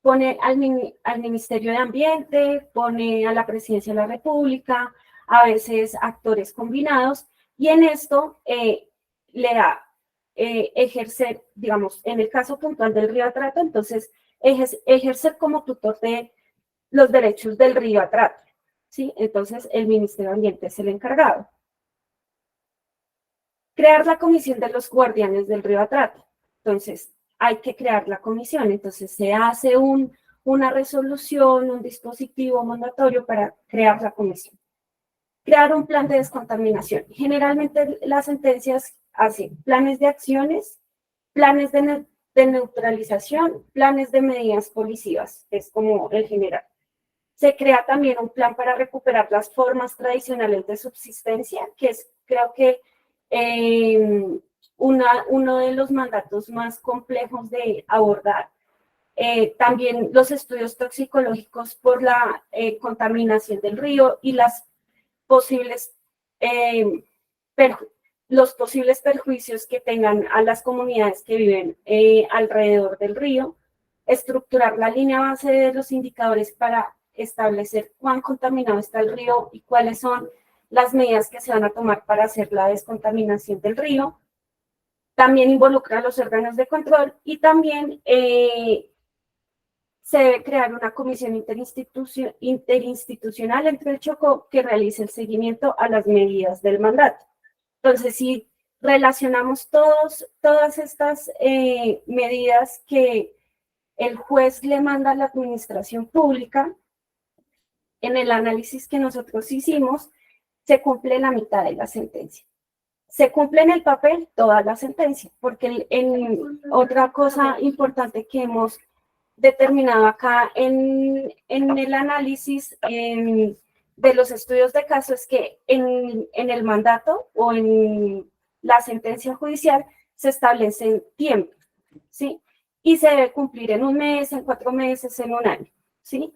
pone al Ministerio de Ambiente, pone a la Presidencia de la República, a veces actores combinados, y en esto le da ejercer, digamos, en el caso puntual del río Atrato, entonces ejercer como tutor de los derechos del río Atrato, ¿sí? Entonces el Ministerio de Ambiente es el encargado. Crear la comisión de los guardianes del río Atrato. Entonces, hay que crear la comisión. Entonces, se hace una resolución, un dispositivo mandatorio para crear la comisión. Crear un plan de descontaminación. Generalmente, las sentencias hacen planes de acciones, planes de neutralización, planes de medidas policivas. Es como el general. Se crea también un plan para recuperar las formas tradicionales de subsistencia, que es, creo que, uno de los mandatos más complejos de abordar. También los estudios toxicológicos por la contaminación del río y las posibles, los posibles perjuicios que tengan a las comunidades que viven alrededor del río. Estructurar la línea base de los indicadores para establecer cuán contaminado está el río y cuáles son las medidas que se van a tomar para hacer la descontaminación del río. También involucra a los órganos de control y también se debe crear una comisión interinstitucional entre el Chocó que realice el seguimiento a las medidas del mandato. Entonces, si relacionamos todas estas medidas que el juez le manda a la administración pública, en el análisis que nosotros hicimos, se cumple la mitad de la sentencia. Se cumple en el papel toda la sentencia, porque otra cosa importante que hemos determinado acá en el análisis de los estudios de caso es que en el mandato o en la sentencia judicial se establecen tiempos, ¿sí? Y se debe cumplir en un mes, en 4 meses, en un año, ¿sí?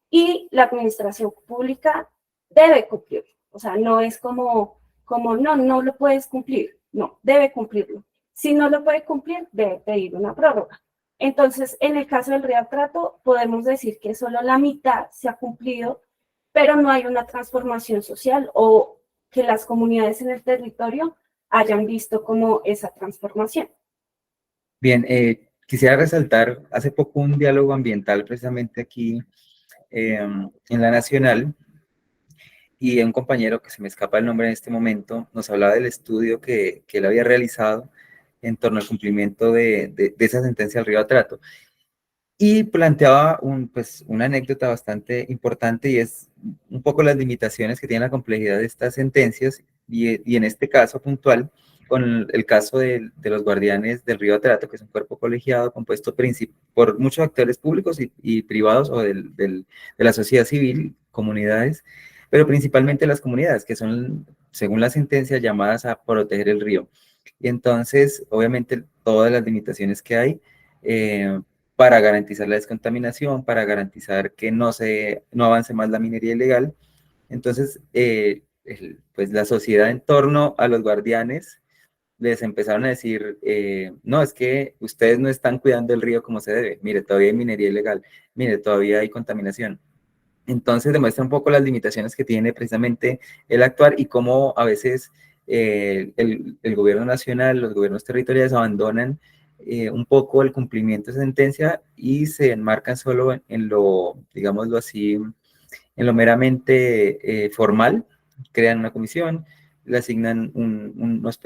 Y la administración pública debe cumplir. O sea, no es como no lo puedes cumplir. No, debe cumplirlo. Si no lo puede cumplir, debe pedir una prórroga. Entonces, en el caso del río Atrato, podemos decir que solo la mitad se ha cumplido, pero no hay una transformación social o que las comunidades en el territorio hayan visto como esa transformación. Bien, quisiera resaltar, hace poco un diálogo ambiental precisamente aquí en la Nacional, y un compañero que se me escapa el nombre en este momento nos hablaba del estudio que él había realizado en torno al cumplimiento de esa sentencia del río Atrato, y planteaba una anécdota bastante importante, y es un poco las limitaciones que tiene la complejidad de estas sentencias, y en este caso puntual, con el caso de los guardianes del río Atrato, que es un cuerpo colegiado compuesto por muchos actores públicos y privados o de la sociedad civil, comunidades, pero principalmente las comunidades, que son, según la sentencia, llamadas a proteger el río. Y entonces, obviamente, todas las limitaciones que hay para garantizar la descontaminación, para garantizar que no avance más la minería ilegal. Entonces, pues la sociedad en torno a los guardianes les empezaron a decir, no, es que ustedes no están cuidando el río como se debe, mire, todavía hay minería ilegal, mire, todavía hay contaminación. Entonces demuestra un poco las limitaciones que tiene precisamente el actuar y cómo a veces el gobierno nacional, los gobiernos territoriales abandonan un poco el cumplimiento de sentencia y se enmarcan solo en lo, digámoslo así, en lo meramente formal. Crean una comisión, le asignan unos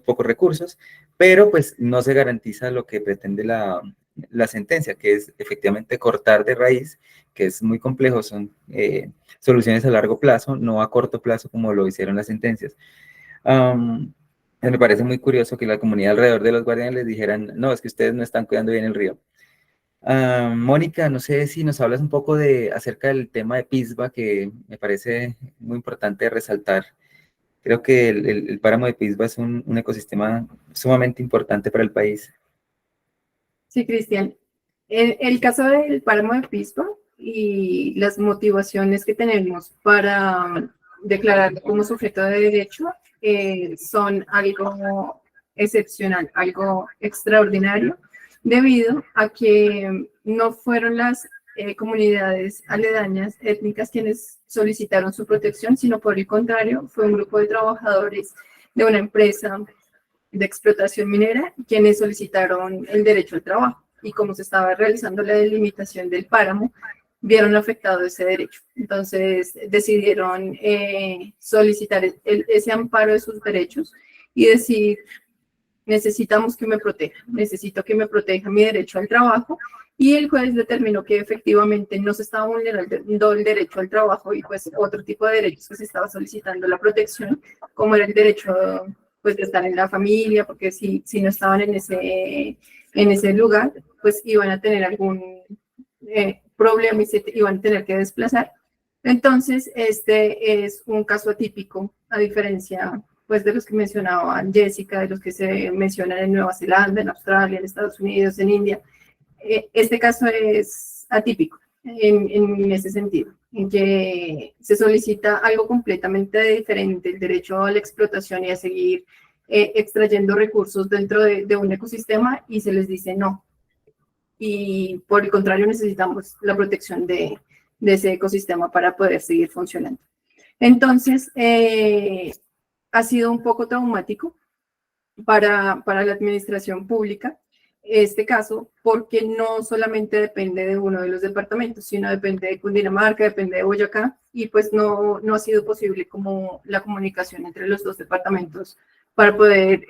pocos recursos, pero pues no se garantiza lo que pretende la sentencia, que es efectivamente cortar de raíz, que es muy complejo, son soluciones a largo plazo, no a corto plazo como lo hicieron las sentencias. Me parece muy curioso que la comunidad alrededor de los guardianes les dijeran, no, es que ustedes no están cuidando bien el río. Mónica, no sé si nos hablas un poco acerca del tema de Pisba, que me parece muy importante resaltar. Creo que el páramo de Pisba es un ecosistema sumamente importante para el país. Sí, Cristian. El caso del páramo de Pisba y las motivaciones que tenemos para declarar como sujeto de derecho son algo excepcional, algo extraordinario, debido a que no fueron las comunidades aledañas étnicas quienes solicitaron su protección, sino por el contrario, fue un grupo de trabajadores de una empresa de explotación minera, quienes solicitaron el derecho al trabajo. Y como se estaba realizando la delimitación del páramo, vieron afectado ese derecho. Entonces decidieron solicitar ese amparo de sus derechos y decir, necesitamos que me proteja, necesito que me proteja mi derecho al trabajo. Y el juez determinó que efectivamente no se estaba vulnerando el derecho al trabajo y pues otro tipo de derechos que se estaba solicitando la protección, como era el derecho pues de estar en la familia, porque si no estaban en ese lugar, pues iban a tener algún problema y se iban a tener que desplazar. Entonces, este es un caso atípico, a diferencia pues de los que mencionaba Jessica, de los que se mencionan en Nueva Zelanda, en Australia, en Estados Unidos, en India. Este caso es atípico en ese sentido, en que se solicita algo completamente diferente, el derecho a la explotación y a seguir extrayendo recursos dentro de un ecosistema y se les dice no. Y por el contrario necesitamos la protección de ese ecosistema para poder seguir funcionando. Entonces, ha sido un poco traumático para la administración pública este caso, porque no solamente depende de uno de los departamentos, sino depende de Cundinamarca, depende de Boyacá, y pues no ha sido posible como la comunicación entre los dos departamentos para poder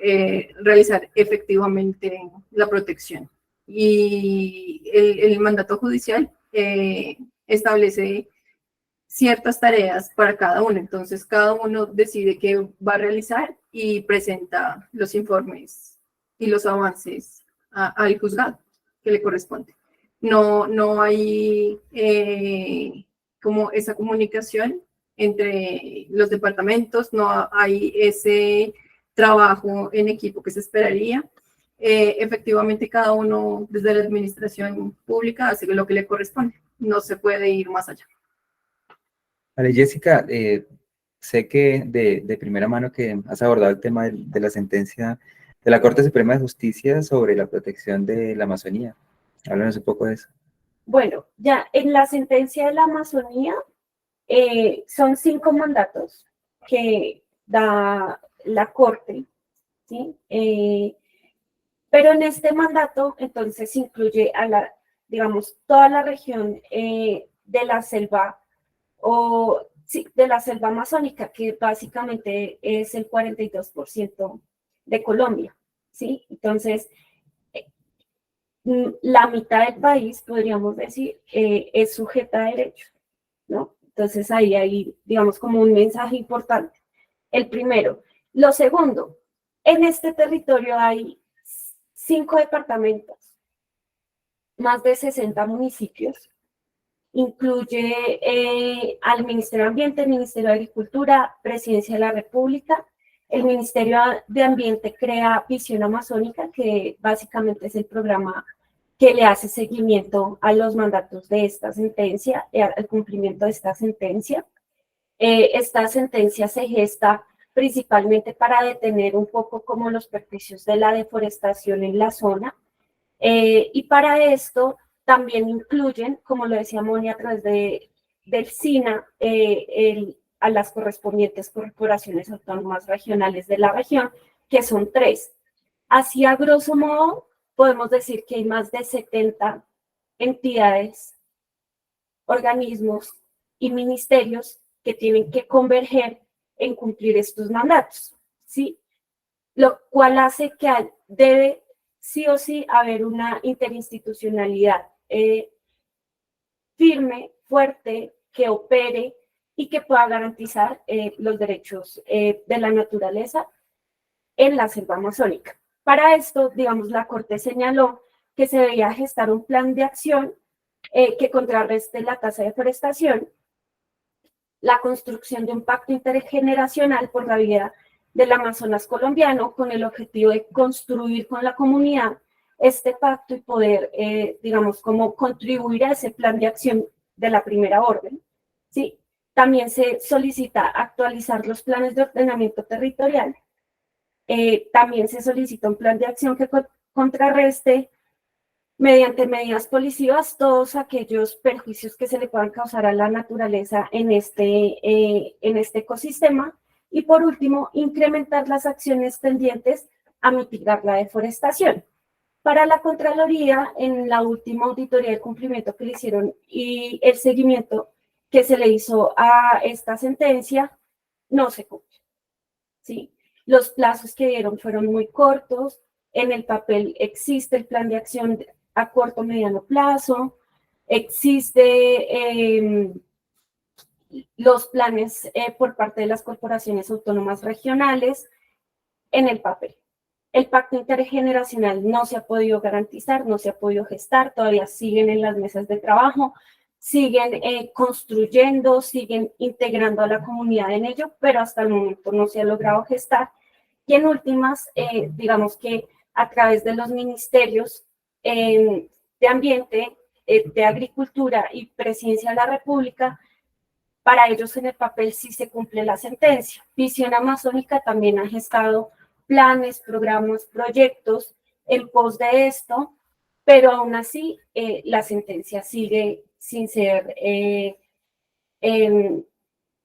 realizar efectivamente la protección. Y el mandato judicial establece ciertas tareas para cada uno, entonces cada uno decide qué va a realizar y presenta los informes y los avances al juzgado que le corresponde. No hay como esa comunicación entre los departamentos, no hay ese trabajo en equipo que se esperaría. Efectivamente, cada uno desde la administración pública hace lo que le corresponde, no se puede ir más allá. Vale, Jessica, sé que de primera mano que has abordado el tema de la sentencia de la Corte Suprema de Justicia sobre la protección de la Amazonía. Háblanos un poco de eso. Bueno, ya en la sentencia de la Amazonía son 5 mandatos que da la Corte, ¿sí? Pero en este mandato, entonces, incluye digamos, toda la región de la selva de la selva amazónica, que básicamente es el 42% de Colombia, ¿sí? Entonces, la mitad del país, podríamos decir, es sujeta a derecho, ¿no? Entonces, ahí hay, digamos, como un mensaje importante. El primero. Lo segundo, en este territorio hay 5 departamentos, más de 60 municipios, incluye al Ministerio de Ambiente, el Ministerio de Agricultura, Presidencia de la República. El Ministerio de Ambiente crea Visión Amazónica, que básicamente es el programa que le hace seguimiento a los mandatos de esta sentencia, al cumplimiento de esta sentencia. Esta sentencia se gesta principalmente para detener un poco como los perjuicios de la deforestación en la zona. Y para esto también incluyen, como lo decía Moni, a través del SINA, a las correspondientes corporaciones autónomas regionales de la región, que son 3. Así, a grosso modo, podemos decir que hay más de 70 entidades, organismos y ministerios que tienen que converger en cumplir estos mandatos, ¿sí? Lo cual hace que debe sí o sí haber una interinstitucionalidad firme, fuerte, que opere y que pueda garantizar los derechos de la naturaleza en la selva amazónica. Para esto, digamos, la Corte señaló que se debía gestar un plan de acción que contrarreste la tasa de deforestación, la construcción de un pacto intergeneracional por la vía del Amazonas colombiano, con el objetivo de construir con la comunidad este pacto y poder, digamos, como contribuir a ese plan de acción de la primera orden, ¿sí? También se solicita actualizar los planes de ordenamiento territorial. También se solicita un plan de acción que contrarreste mediante medidas policivas todos aquellos perjuicios que se le puedan causar a la naturaleza en este ecosistema. Y por último, incrementar las acciones tendientes a mitigar la deforestación. Para la Contraloría, en la última auditoría de cumplimiento que le hicieron y el seguimiento que se le hizo a esta sentencia, no se cumple, ¿sí? Los plazos que dieron fueron muy cortos, en el papel existe el plan de acción a corto mediano plazo, existe los planes por parte de las corporaciones autónomas regionales en el papel. El pacto intergeneracional no se ha podido garantizar, no se ha podido gestar, todavía siguen en las mesas de trabajo, siguen construyendo, siguen integrando a la comunidad en ello, pero hasta el momento no se ha logrado gestar. Y en últimas, digamos que a través de los ministerios de Ambiente, de Agricultura y Presidencia de la República, para ellos en el papel sí se cumple la sentencia. Visión Amazónica también ha gestado planes, programas, proyectos en pos de esto, pero aún así la sentencia sigue sin ser,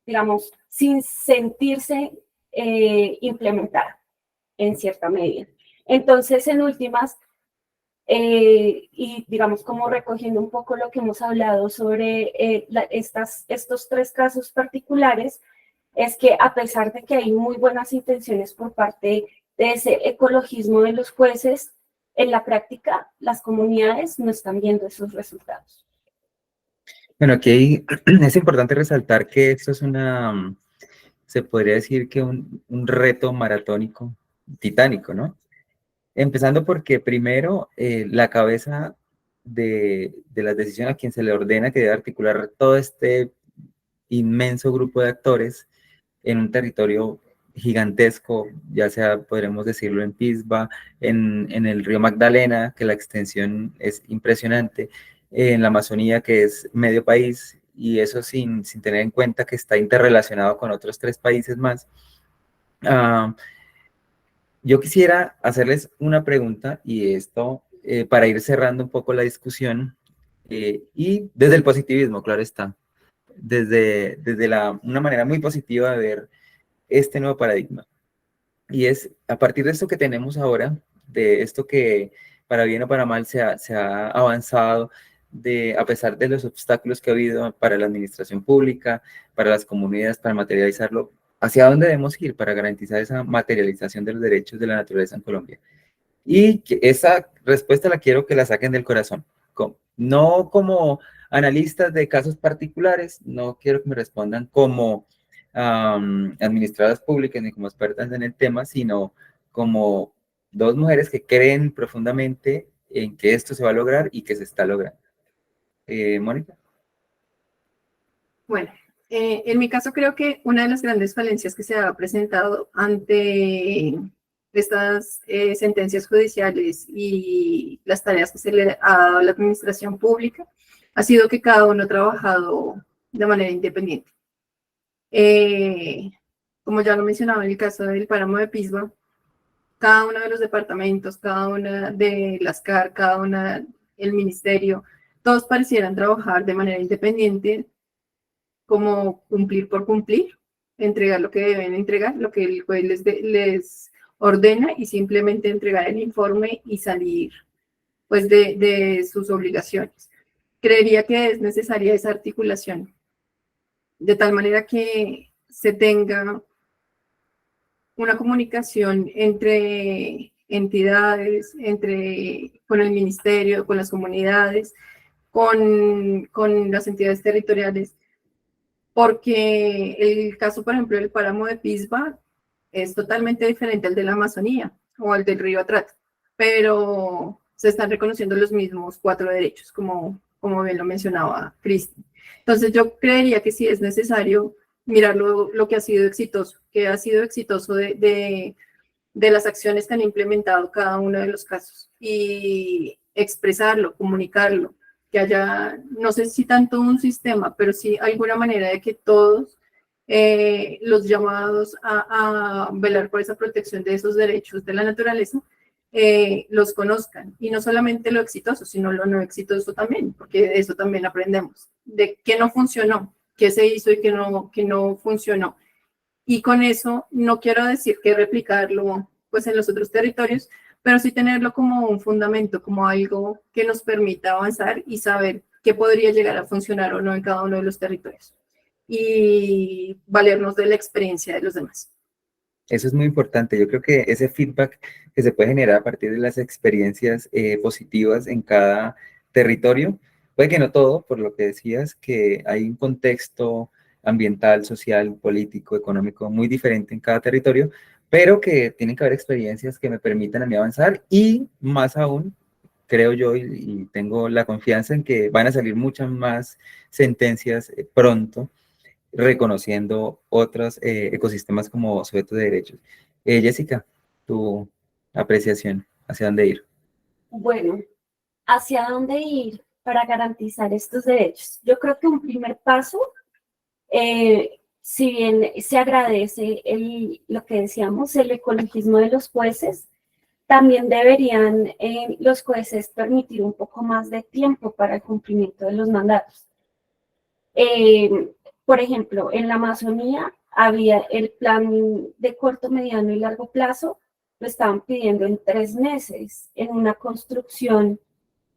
digamos, sin sentirse implementada en cierta medida. Entonces, en últimas, y digamos como recogiendo un poco lo que hemos hablado sobre estos 3 casos particulares, es que a pesar de que hay muy buenas intenciones por parte de ese ecologismo de los jueces, en la práctica las comunidades no están viendo esos resultados. Bueno, aquí es importante resaltar que esto es se podría decir que un reto maratónico, titánico, ¿no? Empezando porque primero la cabeza de las decisiones a quien se le ordena que debe articular todo este inmenso grupo de actores en un territorio gigantesco, ya sea, podremos decirlo, en Pisba, en el río Magdalena, que la extensión es impresionante, en la Amazonía, que es medio país, y eso sin tener en cuenta que está interrelacionado con otros 3 países más. Yo quisiera hacerles una pregunta, y esto para ir cerrando un poco la discusión, y desde el positivismo, claro está, desde una manera muy positiva de ver este nuevo paradigma. Y es a partir de esto que tenemos ahora, de esto que para bien o para mal se ha avanzado, a pesar de los obstáculos que ha habido para la administración pública, para las comunidades, para materializarlo, ¿hacia dónde debemos ir para garantizar esa materialización de los derechos de la naturaleza en Colombia? Y esa respuesta la quiero que la saquen del corazón, no como analistas de casos particulares, no quiero que me respondan como administradoras públicas ni como expertas en el tema, sino como 2 mujeres que creen profundamente en que esto se va a lograr y que se está logrando. Mónica. Bueno, en mi caso creo que una de las grandes falencias que se ha presentado ante estas sentencias judiciales y las tareas que se le ha dado a la administración pública ha sido que cada uno ha trabajado de manera independiente. Como ya lo mencionaba en el caso del páramo de Pisba, cada uno de los departamentos, cada una de las CAR, cada una el ministerio, todos parecieran trabajar de manera independiente, como cumplir por cumplir, entregar lo que deben entregar, lo que el juez les ordena y simplemente entregar el informe y salir pues de sus obligaciones. Creería que es necesaria esa articulación, de tal manera que se tenga una comunicación entre entidades, con el ministerio, con las comunidades, con las entidades territoriales, porque el caso, por ejemplo, del páramo de Pisba es totalmente diferente al de la Amazonía o al del río Atrato, pero se están reconociendo los mismos 4 derechos, como bien lo mencionaba Cristi. Entonces yo creería que sí es necesario mirar lo que ha sido exitoso, de las acciones que han implementado cada uno de los casos y expresarlo, comunicarlo, que haya, no sé si tanto un sistema, pero sí alguna manera de que todos los llamados a velar por esa protección de esos derechos de la naturaleza los conozcan, y no solamente lo exitoso, sino lo no exitoso también, porque de eso también aprendemos, de qué no funcionó, qué se hizo y qué no funcionó. Y con eso no quiero decir que replicarlo pues en los otros territorios, pero sí tenerlo como un fundamento, como algo que nos permita avanzar y saber qué podría llegar a funcionar o no en cada uno de los territorios y valernos de la experiencia de los demás. Eso es muy importante. Yo creo que ese feedback que se puede generar a partir de las experiencias positivas en cada territorio, puede que no todo, por lo que decías, que hay un contexto ambiental, social, político, económico muy diferente en cada territorio, pero que tienen que haber experiencias que me permitan a mí avanzar y más aún, creo yo y tengo la confianza en que van a salir muchas más sentencias pronto reconociendo otros ecosistemas como sujetos de derechos. Jessica, tu apreciación, ¿hacia dónde ir? Bueno, ¿hacia dónde ir para garantizar estos derechos? Yo creo que un primer paso, si bien se agradece lo que decíamos, el ecologismo de los jueces, también deberían los jueces permitir un poco más de tiempo para el cumplimiento de los mandatos. Por ejemplo, en la Amazonía había el plan de corto, mediano y largo plazo, lo estaban pidiendo en 3 meses, en una construcción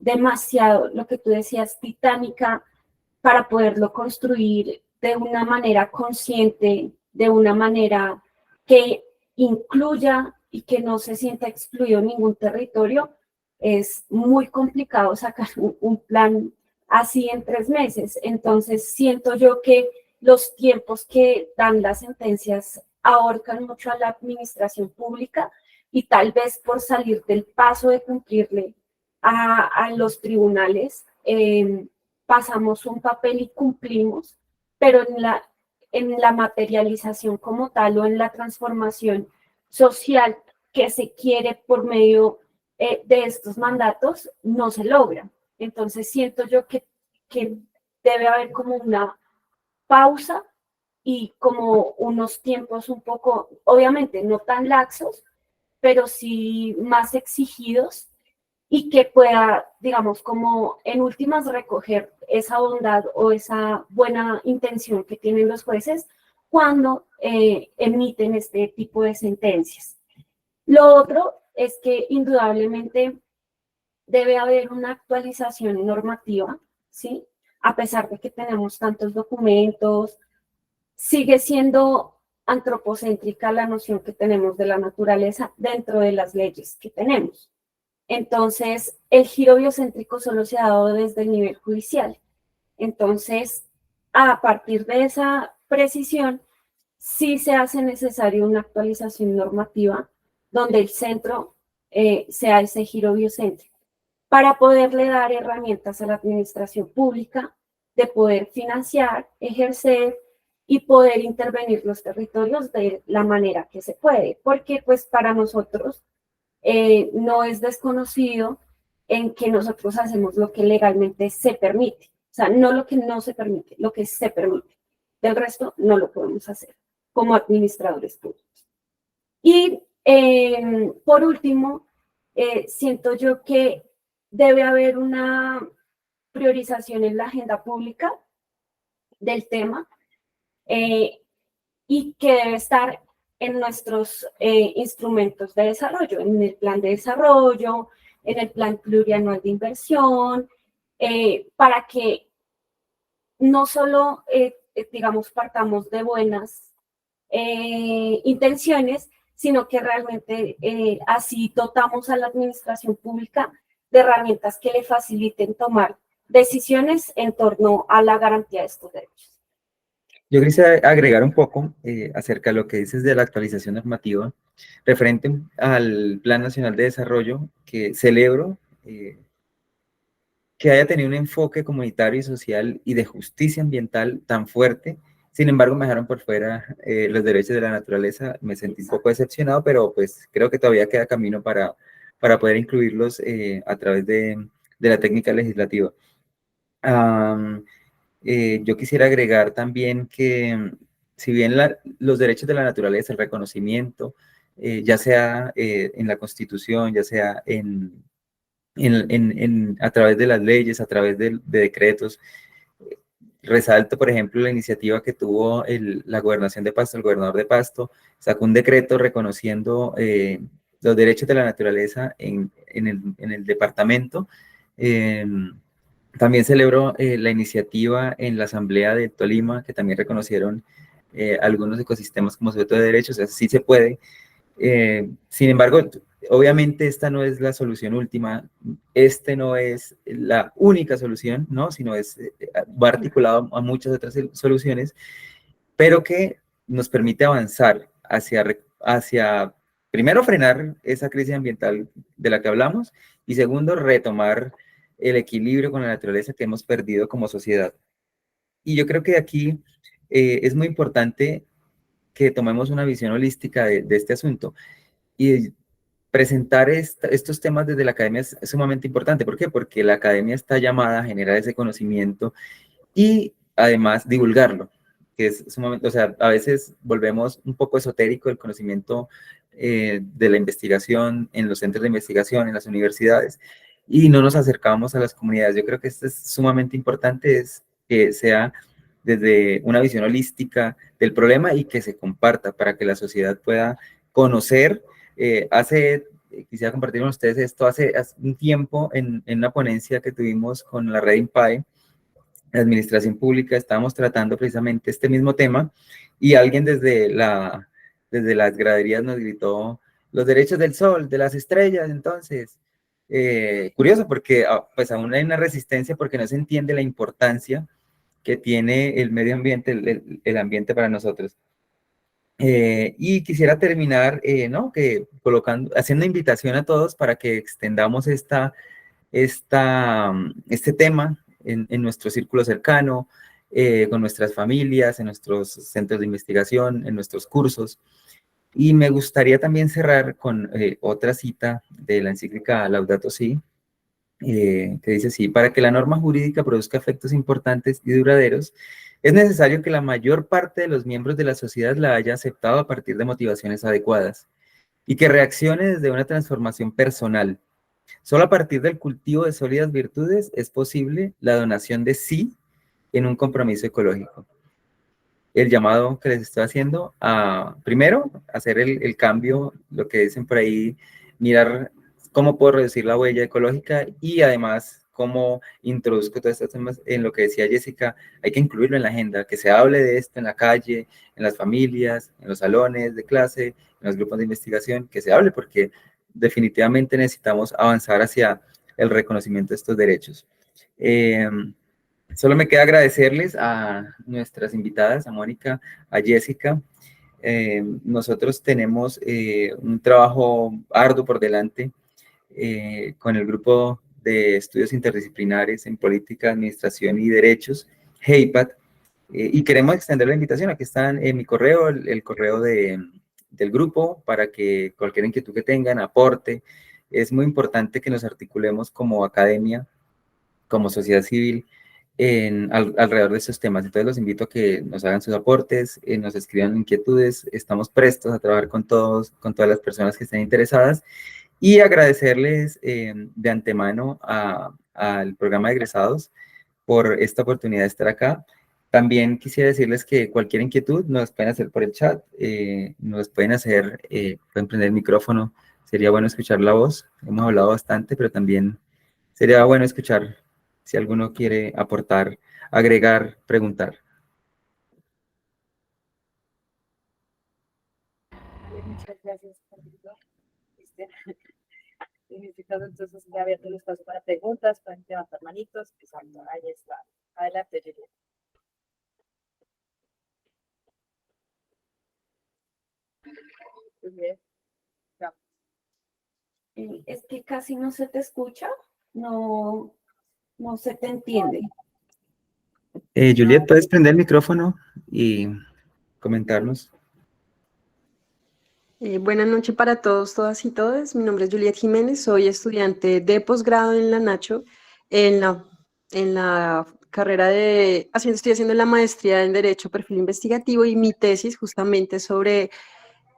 demasiado, lo que tú decías, titánica, para poderlo construir de una manera consciente, de una manera que incluya y que no se sienta excluido ningún territorio. Es muy complicado sacar un plan así en 3 meses. Entonces, siento yo que los tiempos que dan las sentencias ahorcan mucho a la administración pública y tal vez por salir del paso de cumplirle a los tribunales, pasamos un papel y cumplimos, pero en la materialización como tal o en la transformación social que se quiere por medio de estos mandatos, no se logra. Entonces siento yo que debe haber como una pausa y como unos tiempos un poco, obviamente no tan laxos, pero sí más exigidos y que pueda, digamos, como en últimas recoger esa bondad o esa buena intención que tienen los jueces cuando emiten este tipo de sentencias. Lo otro es que indudablemente debe haber una actualización normativa, ¿sí? A pesar de que tenemos tantos documentos, sigue siendo antropocéntrica la noción que tenemos de la naturaleza dentro de las leyes que tenemos. Entonces, el giro biocéntrico solo se ha dado desde el nivel judicial. Entonces, a partir de esa precisión, sí se hace necesario una actualización normativa donde el centro sea ese giro biocéntrico para poderle dar herramientas a la administración pública de poder financiar, ejercer y poder intervenir los territorios de la manera que se puede, porque pues para nosotros no es desconocido en que nosotros hacemos lo que legalmente se permite, o sea, no lo que no se permite, lo que se permite. Del resto no lo podemos hacer como administradores públicos. Y por último, siento yo que debe haber una priorización en la agenda pública del tema y que debe estar en nuestros instrumentos de desarrollo, en el plan de desarrollo, en el plan plurianual de inversión, para que no solo, digamos, partamos de buenas intenciones, sino que realmente así dotamos a la administración pública de herramientas que le faciliten tomar decisiones en torno a la garantía de estos derechos. Yo quisiera agregar un poco acerca de lo que dices de la actualización normativa referente al Plan Nacional de Desarrollo, que celebro que haya tenido un enfoque comunitario y social y de justicia ambiental tan fuerte. Sin embargo, me dejaron por fuera los derechos de la naturaleza. Me sentí un poco decepcionado, pero pues creo que todavía queda camino para poder incluirlos a través de la técnica legislativa. Yo quisiera agregar también que si bien los derechos de la naturaleza, el reconocimiento, ya sea en la Constitución, ya sea a través de las leyes, a través de decretos, resalto, por ejemplo, la iniciativa que tuvo la gobernación de Pasto, el gobernador de Pasto, sacó un decreto reconociendo los derechos de la naturaleza en el departamento. También celebro la iniciativa en la Asamblea de Tolima, que también reconocieron algunos ecosistemas como sujeto de derechos, o sea, sí se puede. Sin embargo, obviamente esta no es la solución última, este no es la única solución, ¿no? Sino va articulado a muchas otras soluciones, pero que nos permite avanzar hacia, primero, frenar esa crisis ambiental de la que hablamos, y segundo, retomar el equilibrio con la naturaleza que hemos perdido como sociedad. Y yo creo que aquí es muy importante que tomemos una visión holística de este asunto, y presentar estos temas desde la academia es sumamente importante. ¿Por qué? Porque la academia está llamada a generar ese conocimiento y además divulgarlo, que es sumamente, o sea, a veces volvemos un poco esotérico el conocimiento de la investigación en los centros de investigación, en las universidades, y no nos acercamos a las comunidades. Yo creo que esto es sumamente importante, es que sea desde una visión holística del problema y que se comparta para que la sociedad pueda conocer. Quisiera compartir con ustedes esto, hace un tiempo en una ponencia que tuvimos con la red INPAE, la administración pública, estábamos tratando precisamente este mismo tema, y alguien desde las graderías nos gritó: los derechos del sol, de las estrellas. Entonces, curioso, porque pues aún hay una resistencia porque no se entiende la importancia que tiene el medio ambiente, el ambiente para nosotros. Y quisiera terminar, ¿no? Haciendo invitación a todos para que extendamos este tema en nuestro círculo cercano, con nuestras familias, en nuestros centros de investigación, en nuestros cursos. Y me gustaría también cerrar con otra cita de la encíclica Laudato Si, que dice así: para que la norma jurídica produzca efectos importantes y duraderos, es necesario que la mayor parte de los miembros de la sociedad la haya aceptado a partir de motivaciones adecuadas y que reaccione desde una transformación personal. Solo a partir del cultivo de sólidas virtudes es posible la donación de sí en un compromiso ecológico. El llamado que les estoy haciendo a, primero, hacer el cambio, lo que dicen por ahí, mirar cómo puedo reducir la huella ecológica, y además cómo introduzco todos estos temas. En lo que decía Jessica, hay que incluirlo en la agenda, que se hable de esto en la calle, en las familias, en los salones de clase, en los grupos de investigación, que se hable, porque definitivamente necesitamos avanzar hacia el reconocimiento de estos derechos. Solo me queda agradecerles a nuestras invitadas, a Mónica, a Jessica. Nosotros tenemos un trabajo arduo por delante con el grupo de estudios interdisciplinares en política, administración y derechos, HEIPAD, y queremos extender la invitación. Aquí está en mi correo, el correo del grupo, para que cualquier inquietud que tengan, aporte. Es muy importante que nos articulemos como academia, como sociedad civil, alrededor de estos temas. Entonces los invito a que nos hagan sus aportes, nos escriban inquietudes. Estamos prestos a trabajar con todas las personas que estén interesadas, y agradecerles de antemano al programa de egresados por esta oportunidad de estar acá. También quisiera decirles que cualquier inquietud nos pueden hacer por el chat, nos pueden prender el micrófono. Sería bueno escuchar la voz. Hemos hablado bastante, pero también sería bueno escuchar si alguno quiere aportar, agregar, preguntar. Muchas gracias, Camilo. En este caso, entonces, ya abierto el espacio para preguntas, pueden levantar manitos. Exacto, ahí está. Adelante, Julieta. Muy bien. Es que casi no se te escucha, no se te entiende. Juliet, ¿puedes prender el micrófono y comentarnos? Buenas noches para todos, todas y todas. Mi nombre es Juliet Jiménez, soy estudiante de posgrado en la Nacho, en la carrera estoy haciendo la maestría en Derecho, Perfil Investigativo, y mi tesis justamente sobre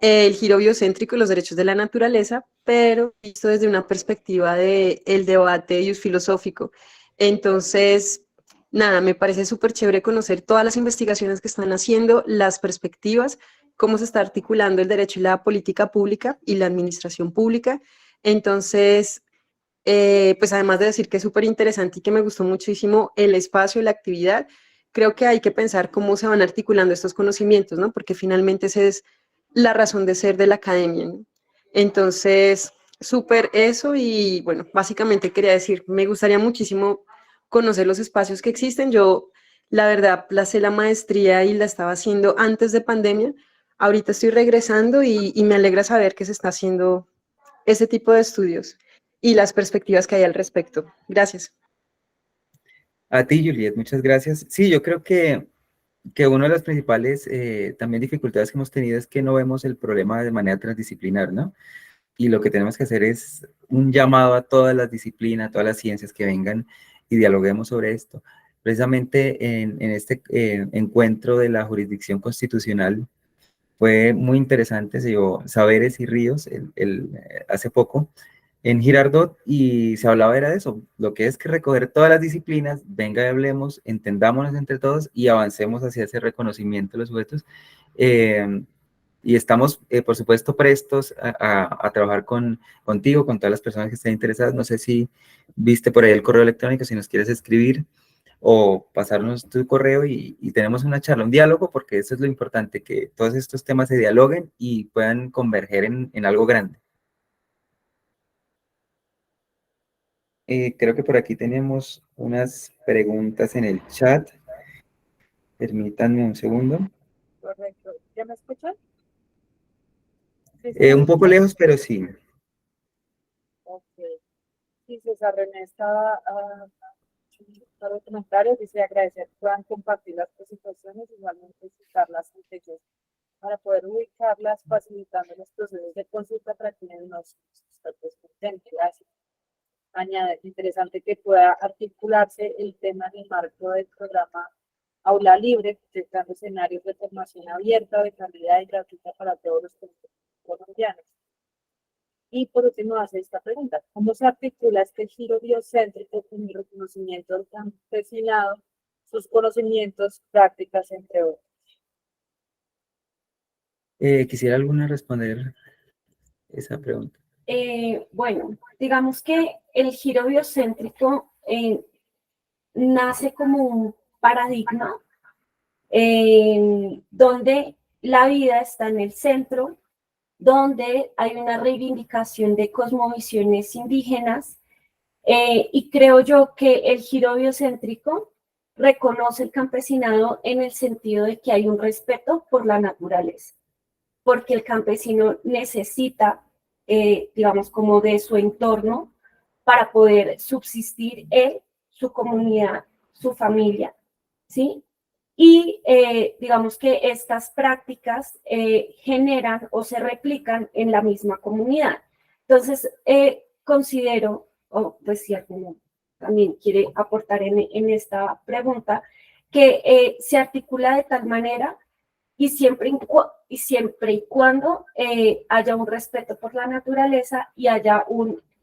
el giro biocéntrico y los derechos de la naturaleza, pero visto desde una perspectiva del debate filosófico. Entonces, nada, me parece súper chévere conocer todas las investigaciones que están haciendo, las perspectivas, cómo se está articulando el derecho y la política pública y la administración pública. Entonces, pues además de decir que es súper interesante y que me gustó muchísimo el espacio y la actividad, creo que hay que pensar cómo se van articulando estos conocimientos, ¿no? Porque finalmente esa es la razón de ser de la academia, ¿no? Entonces, súper eso y bueno, básicamente quería decir, me gustaría muchísimo conocer los espacios que existen. Yo, la verdad, placé la maestría y la estaba haciendo antes de pandemia. Ahorita estoy regresando y me alegra saber que se está haciendo ese tipo de estudios y las perspectivas que hay al respecto. Gracias. A ti, Juliet, muchas gracias. Sí, yo creo que una de las principales también dificultades que hemos tenido es que no vemos el problema de manera transdisciplinar, ¿no? Y lo que tenemos que hacer es un llamado a todas las disciplinas, a todas las ciencias que vengan y dialoguemos sobre esto. Precisamente en este encuentro de la jurisdicción constitucional fue muy interesante, se llevó Saberes y Ríos hace poco en Girardot y se hablaba era de eso, lo que es que recoger todas las disciplinas, venga y hablemos, entendámonos entre todos y avancemos hacia ese reconocimiento de los sujetos. Y estamos, por supuesto, prestos a trabajar contigo, con todas las personas que estén interesadas. No sé si viste por ahí el correo electrónico, si nos quieres escribir o pasarnos tu correo y tenemos una charla, un diálogo, porque eso es lo importante, que todos estos temas se dialoguen y puedan converger en algo grande. Creo que por aquí tenemos unas preguntas en el chat. Permítanme un segundo. Correcto. ¿Ya me escuchan? ¿Sí, se me Un poco escucha? lejos, pero sí. Ok. Sí, César René estaba para los comentarios. Dice agradecer que puedan compartir las presentaciones, igualmente citarlas entre ellos para poder ubicarlas, facilitando los procesos de consulta para quienes nos estén. Gracias. Añade, interesante que pueda articularse el tema en el marco del programa Aula Libre, presentando escenarios de formación abierta, de calidad y gratuita para todos los colombianos. Y por último, hace esta pregunta: ¿cómo se articula este giro biocéntrico con el reconocimiento del campesinado, sus conocimientos, prácticas, entre otros? Quisiera alguna responder esa pregunta. Bueno, digamos que el giro biocéntrico nace como un paradigma donde la vida está en el centro, donde hay una reivindicación de cosmovisiones indígenas, y creo yo que el giro biocéntrico reconoce el campesinado en el sentido de que hay un respeto por la naturaleza, porque el campesino necesita, digamos, como de su entorno para poder subsistir él, su comunidad, su familia, ¿sí? Y digamos que estas prácticas generan o se replican en la misma comunidad. Entonces, considero, o pues si alguno también quiere aportar en esta pregunta, que se articula de tal manera y siempre y cuando haya un respeto por la naturaleza y haya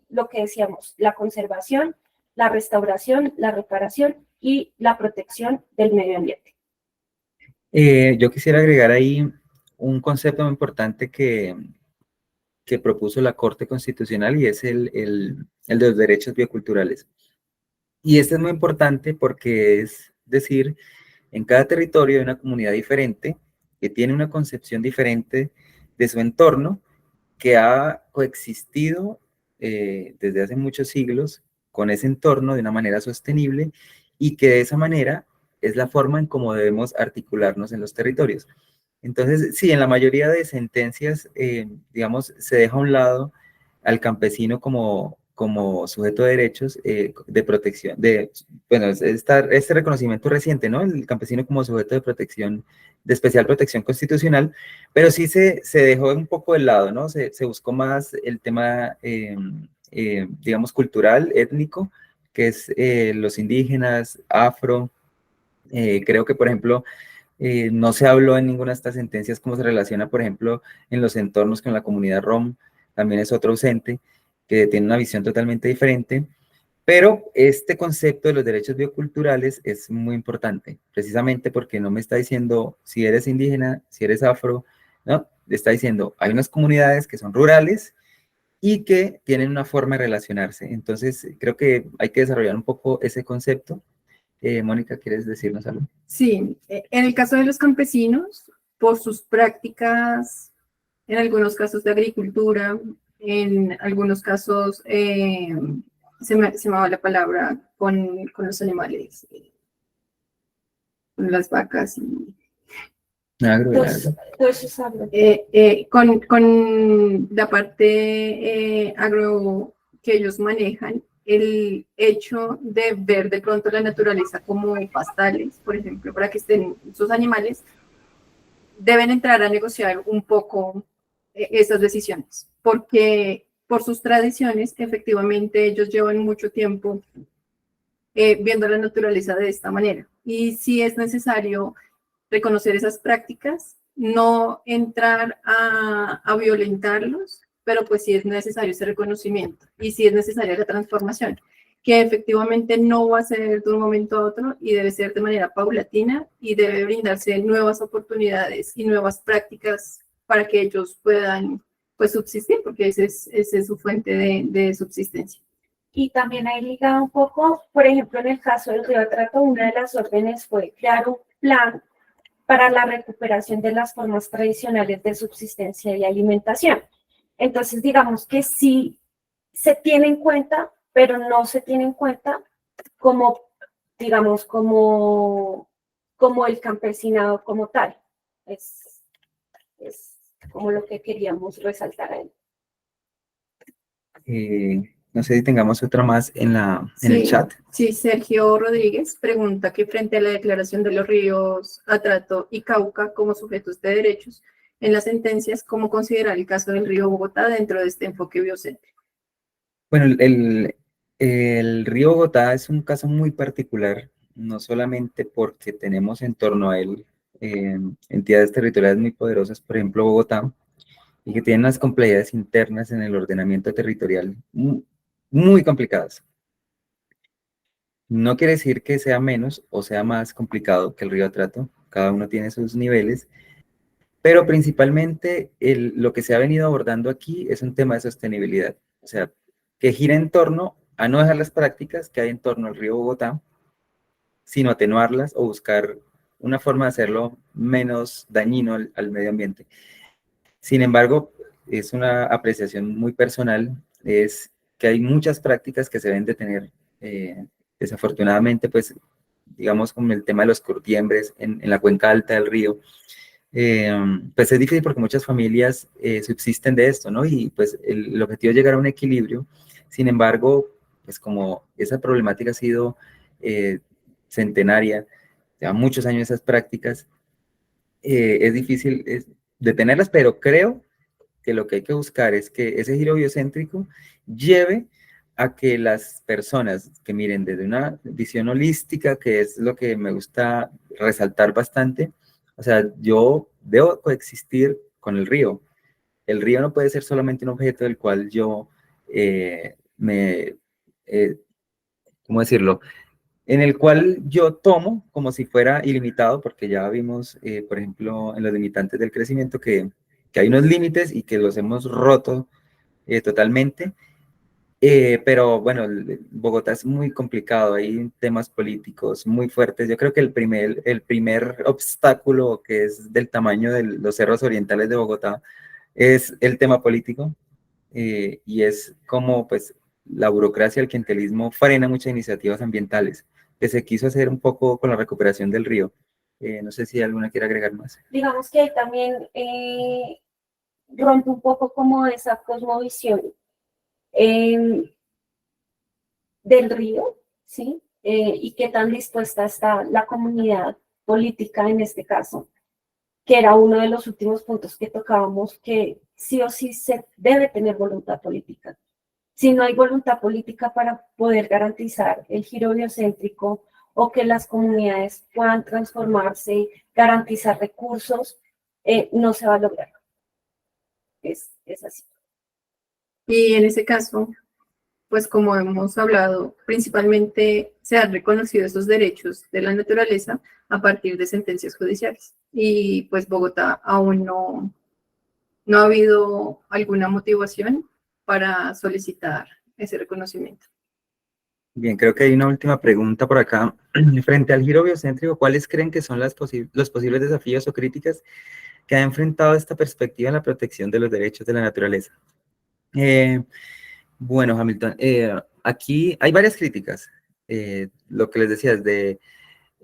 lo que decíamos, la conservación, la restauración, la reparación y la protección del medio ambiente. Yo quisiera agregar ahí un concepto muy importante que propuso la Corte Constitucional y es el de los derechos bioculturales. Y este es muy importante porque es decir, en cada territorio hay una comunidad diferente que tiene una concepción diferente de su entorno, que ha coexistido desde hace muchos siglos con ese entorno de una manera sostenible y que de esa manera es la forma en cómo debemos articularnos en los territorios. Entonces, sí, en la mayoría de sentencias, digamos, se deja a un lado al campesino como sujeto de derechos de protección, bueno, este reconocimiento reciente, ¿no? El campesino como sujeto de protección, de especial protección constitucional, pero sí se dejó un poco de lado, ¿no? Se buscó más el tema, digamos, cultural, étnico, que es los indígenas, afro. Creo que, por ejemplo, no se habló en ninguna de estas sentencias cómo se relaciona, por ejemplo, en los entornos con la comunidad rom, también es otro ausente, que tiene una visión totalmente diferente, pero este concepto de los derechos bioculturales es muy importante, precisamente porque no me está diciendo si eres indígena, si eres afro, ¿no? Está diciendo, hay unas comunidades que son rurales y que tienen una forma de relacionarse. Entonces, creo que hay que desarrollar un poco ese concepto. Mónica, ¿quieres decirnos algo? Sí, en el caso de los campesinos, por sus prácticas, en algunos casos de agricultura, en algunos casos, se me va la palabra, con los animales, con las vacas y Agro, el Entonces, agro. entonces hablo. con la parte agro que ellos manejan, el hecho de ver de pronto la naturaleza como pastales, por ejemplo, para que estén sus animales, deben entrar a negociar un poco esas decisiones, porque por sus tradiciones, efectivamente, ellos llevan mucho tiempo viendo la naturaleza de esta manera. Y si es necesario reconocer esas prácticas, no entrar a violentarlos, pero pues sí es necesario ese reconocimiento y sí es necesaria la transformación, que efectivamente no va a ser de un momento a otro y debe ser de manera paulatina y debe brindarse nuevas oportunidades y nuevas prácticas para que ellos puedan pues subsistir, porque esa es su fuente de subsistencia. Y también ahí ligado un poco, por ejemplo, en el caso del Río Atrato, una de las órdenes fue crear un plan para la recuperación de las formas tradicionales de subsistencia y alimentación. Entonces, digamos que sí se tiene en cuenta, pero no se tiene en cuenta como, digamos, como el campesinado como tal. Es como lo que queríamos resaltar ahí. No sé si tengamos otra más en el chat. Sí, Sergio Rodríguez pregunta que frente a la declaración de los ríos Atrato y Cauca como sujetos de derechos, en las sentencias, ¿cómo considerar el caso del río Bogotá dentro de este enfoque biocéntrico? Bueno, el río Bogotá es un caso muy particular, no solamente porque tenemos en torno a él entidades territoriales muy poderosas, por ejemplo Bogotá, y que tienen unas complejidades internas en el ordenamiento territorial muy complicadas. No quiere decir que sea menos o sea más complicado que el río Atrato, cada uno tiene sus niveles, pero principalmente lo que se ha venido abordando aquí es un tema de sostenibilidad, o sea, que gira en torno a no dejar las prácticas que hay en torno al río Bogotá, sino atenuarlas o buscar una forma de hacerlo menos dañino al medio ambiente. Sin embargo, es una apreciación muy personal, es que hay muchas prácticas que se deben detener. Desafortunadamente, pues, digamos, como el tema de los cortiembres en la cuenca alta del río, pues es difícil porque muchas familias subsisten de esto, ¿no? Y pues el objetivo es llegar a un equilibrio. Sin embargo, pues como esa problemática ha sido centenaria, lleva muchos años esas prácticas, es difícil detenerlas, pero creo que lo que hay que buscar es que ese giro biocéntrico lleve a que las personas que miren desde una visión holística, que es lo que me gusta resaltar bastante, o sea, yo debo coexistir con el río. El río no puede ser solamente un objeto del cual yo ¿cómo decirlo? En el cual yo tomo como si fuera ilimitado, porque ya vimos, por ejemplo, en los limitantes del crecimiento que hay unos límites y que los hemos roto totalmente. Pero bueno, Bogotá es muy complicado, hay temas políticos muy fuertes. Yo creo que el primer obstáculo que es del tamaño de los cerros orientales de Bogotá es el tema político y es como pues la burocracia, el clientelismo frena muchas iniciativas ambientales que se quiso hacer un poco con la recuperación del río. No sé si alguna quiere agregar más. Digamos que ahí también rompe un poco como esa cosmovisión del río, ¿sí? Y qué tan dispuesta está la comunidad política en este caso, que era uno de los últimos puntos que tocábamos, que sí o sí se debe tener voluntad política. Si no hay voluntad política para poder garantizar el giro biocéntrico o que las comunidades puedan transformarse, garantizar recursos, no se va a lograr. Es así. Y en ese caso, pues como hemos hablado, principalmente se han reconocido esos derechos de la naturaleza a partir de sentencias judiciales. Y pues Bogotá aún no ha habido alguna motivación para solicitar ese reconocimiento. Bien, creo que hay una última pregunta por acá. Frente al giro biocéntrico, ¿cuáles creen que son los posibles desafíos o críticas que ha enfrentado esta perspectiva en la protección de los derechos de la naturaleza? Bueno, Hamilton, aquí hay varias críticas. Lo que les decía, desde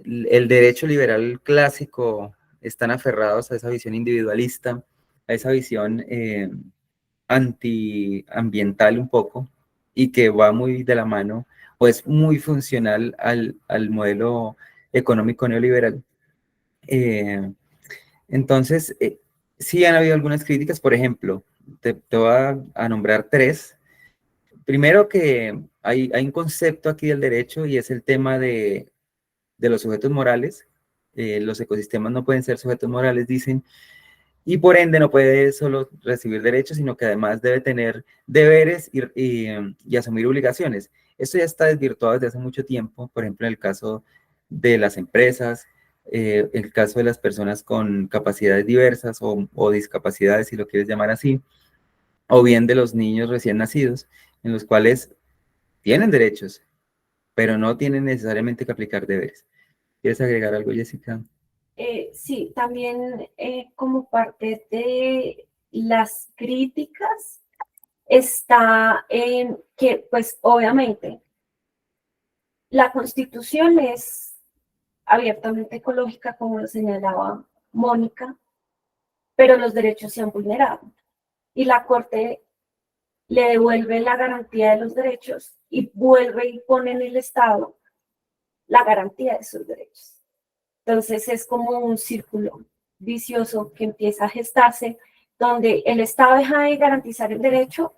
el derecho liberal clásico están aferrados a esa visión individualista, a esa visión antiambiental un poco, y que va muy de la mano, o es muy funcional al modelo económico neoliberal. Entonces, sí han habido algunas críticas, por ejemplo, te voy a nombrar tres. Primero que hay un concepto aquí del derecho y es el tema de los sujetos morales. Los ecosistemas no pueden ser sujetos morales, dicen, y por ende no puede solo recibir derechos, sino que además debe tener deberes y asumir obligaciones. Esto ya está desvirtuado desde hace mucho tiempo, por ejemplo, en el caso de las empresas, en el caso de las personas con capacidades diversas o discapacidades, si lo quieres llamar así, o bien de los niños recién nacidos, en los cuales tienen derechos, pero no tienen necesariamente que aplicar deberes. ¿Quieres agregar algo, Jessica? Sí, también como parte de las críticas está en que, pues obviamente, la Constitución es abiertamente ecológica, como lo señalaba Mónica, pero los derechos se han vulnerado. Y la Corte le devuelve la garantía de los derechos y vuelve y pone en el Estado la garantía de esos derechos. Entonces es como un círculo vicioso que empieza a gestarse, donde el Estado deja de garantizar el derecho,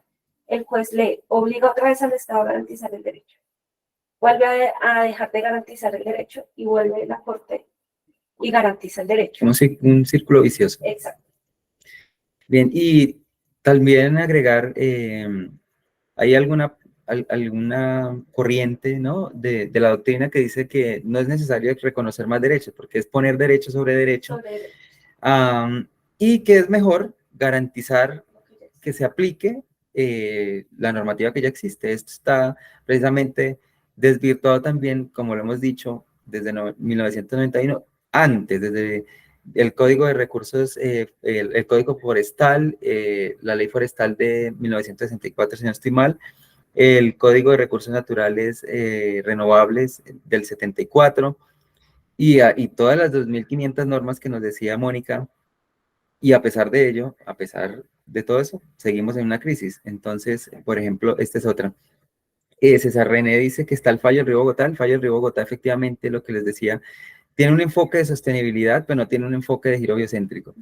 el juez le obliga otra vez al Estado a garantizar el derecho. Vuelve a dejar de garantizar el derecho y vuelve la Corte y garantiza el derecho. Un círculo vicioso. Exacto. Bien, y también agregar, hay alguna corriente, ¿no? de la doctrina que dice que no es necesario reconocer más derechos, porque es poner derecho sobre derecho, y que es mejor garantizar que se aplique la normativa que ya existe. Esto está precisamente desvirtuado también, como lo hemos dicho, desde 1991, antes, desde el Código de Recursos, el Código Forestal, la Ley Forestal de 1964, si no estoy mal, el Código de Recursos Naturales Renovables del 74, y todas las 2.500 normas que nos decía Mónica, y a pesar de ello, a pesar de todo eso, seguimos en una crisis. Entonces, por ejemplo, esta es otra. César René dice que está el fallo del río Bogotá. El fallo del río Bogotá, efectivamente, lo que les decía, tiene un enfoque de sostenibilidad, pero no tiene un enfoque de giro biocéntrico.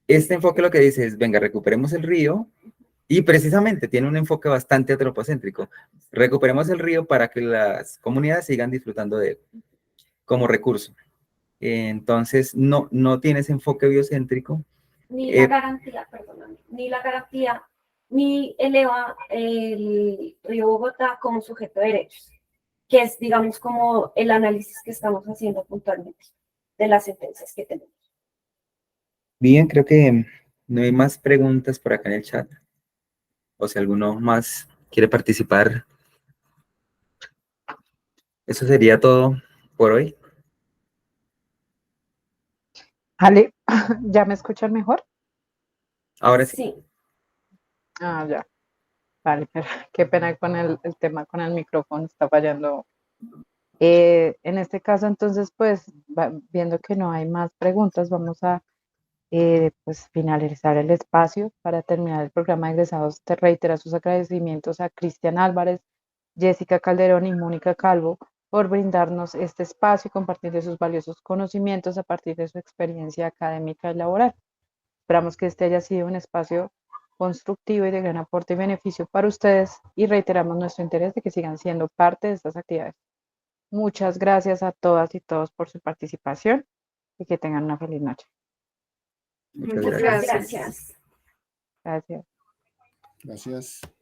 Este enfoque lo que dice es, venga, recuperemos el río, y precisamente tiene un enfoque bastante antropocéntrico. Recuperemos el río para que las comunidades sigan disfrutando de él como recurso. Entonces, no tiene ese enfoque biocéntrico. Ni la garantía, perdóname, ni eleva el río Bogotá como sujeto de derechos, que es, digamos, como el análisis que estamos haciendo puntualmente de las sentencias que tenemos. Bien, creo que no hay más preguntas por acá en el chat. O si alguno más quiere participar. Eso sería todo por hoy. Ale, ¿ya me escuchan mejor? Ahora sí. Sí. Ah, ya. Vale, pero qué pena con el tema con el micrófono, está fallando. En este caso, entonces, pues, viendo que no hay más preguntas, vamos a pues, finalizar el espacio. Para terminar el programa de egresados, te reitera sus agradecimientos a Cristian Álvarez, Jessica Calderón y Mónica Calvo por brindarnos este espacio y compartir de sus valiosos conocimientos a partir de su experiencia académica y laboral. Esperamos que este haya sido un espacio constructivo y de gran aporte y beneficio para ustedes y reiteramos nuestro interés de que sigan siendo parte de estas actividades. Muchas gracias a todas y todos por su participación y que tengan una feliz noche. Muchas Muchas gracias. gracias. Gracias. Gracias. Gracias.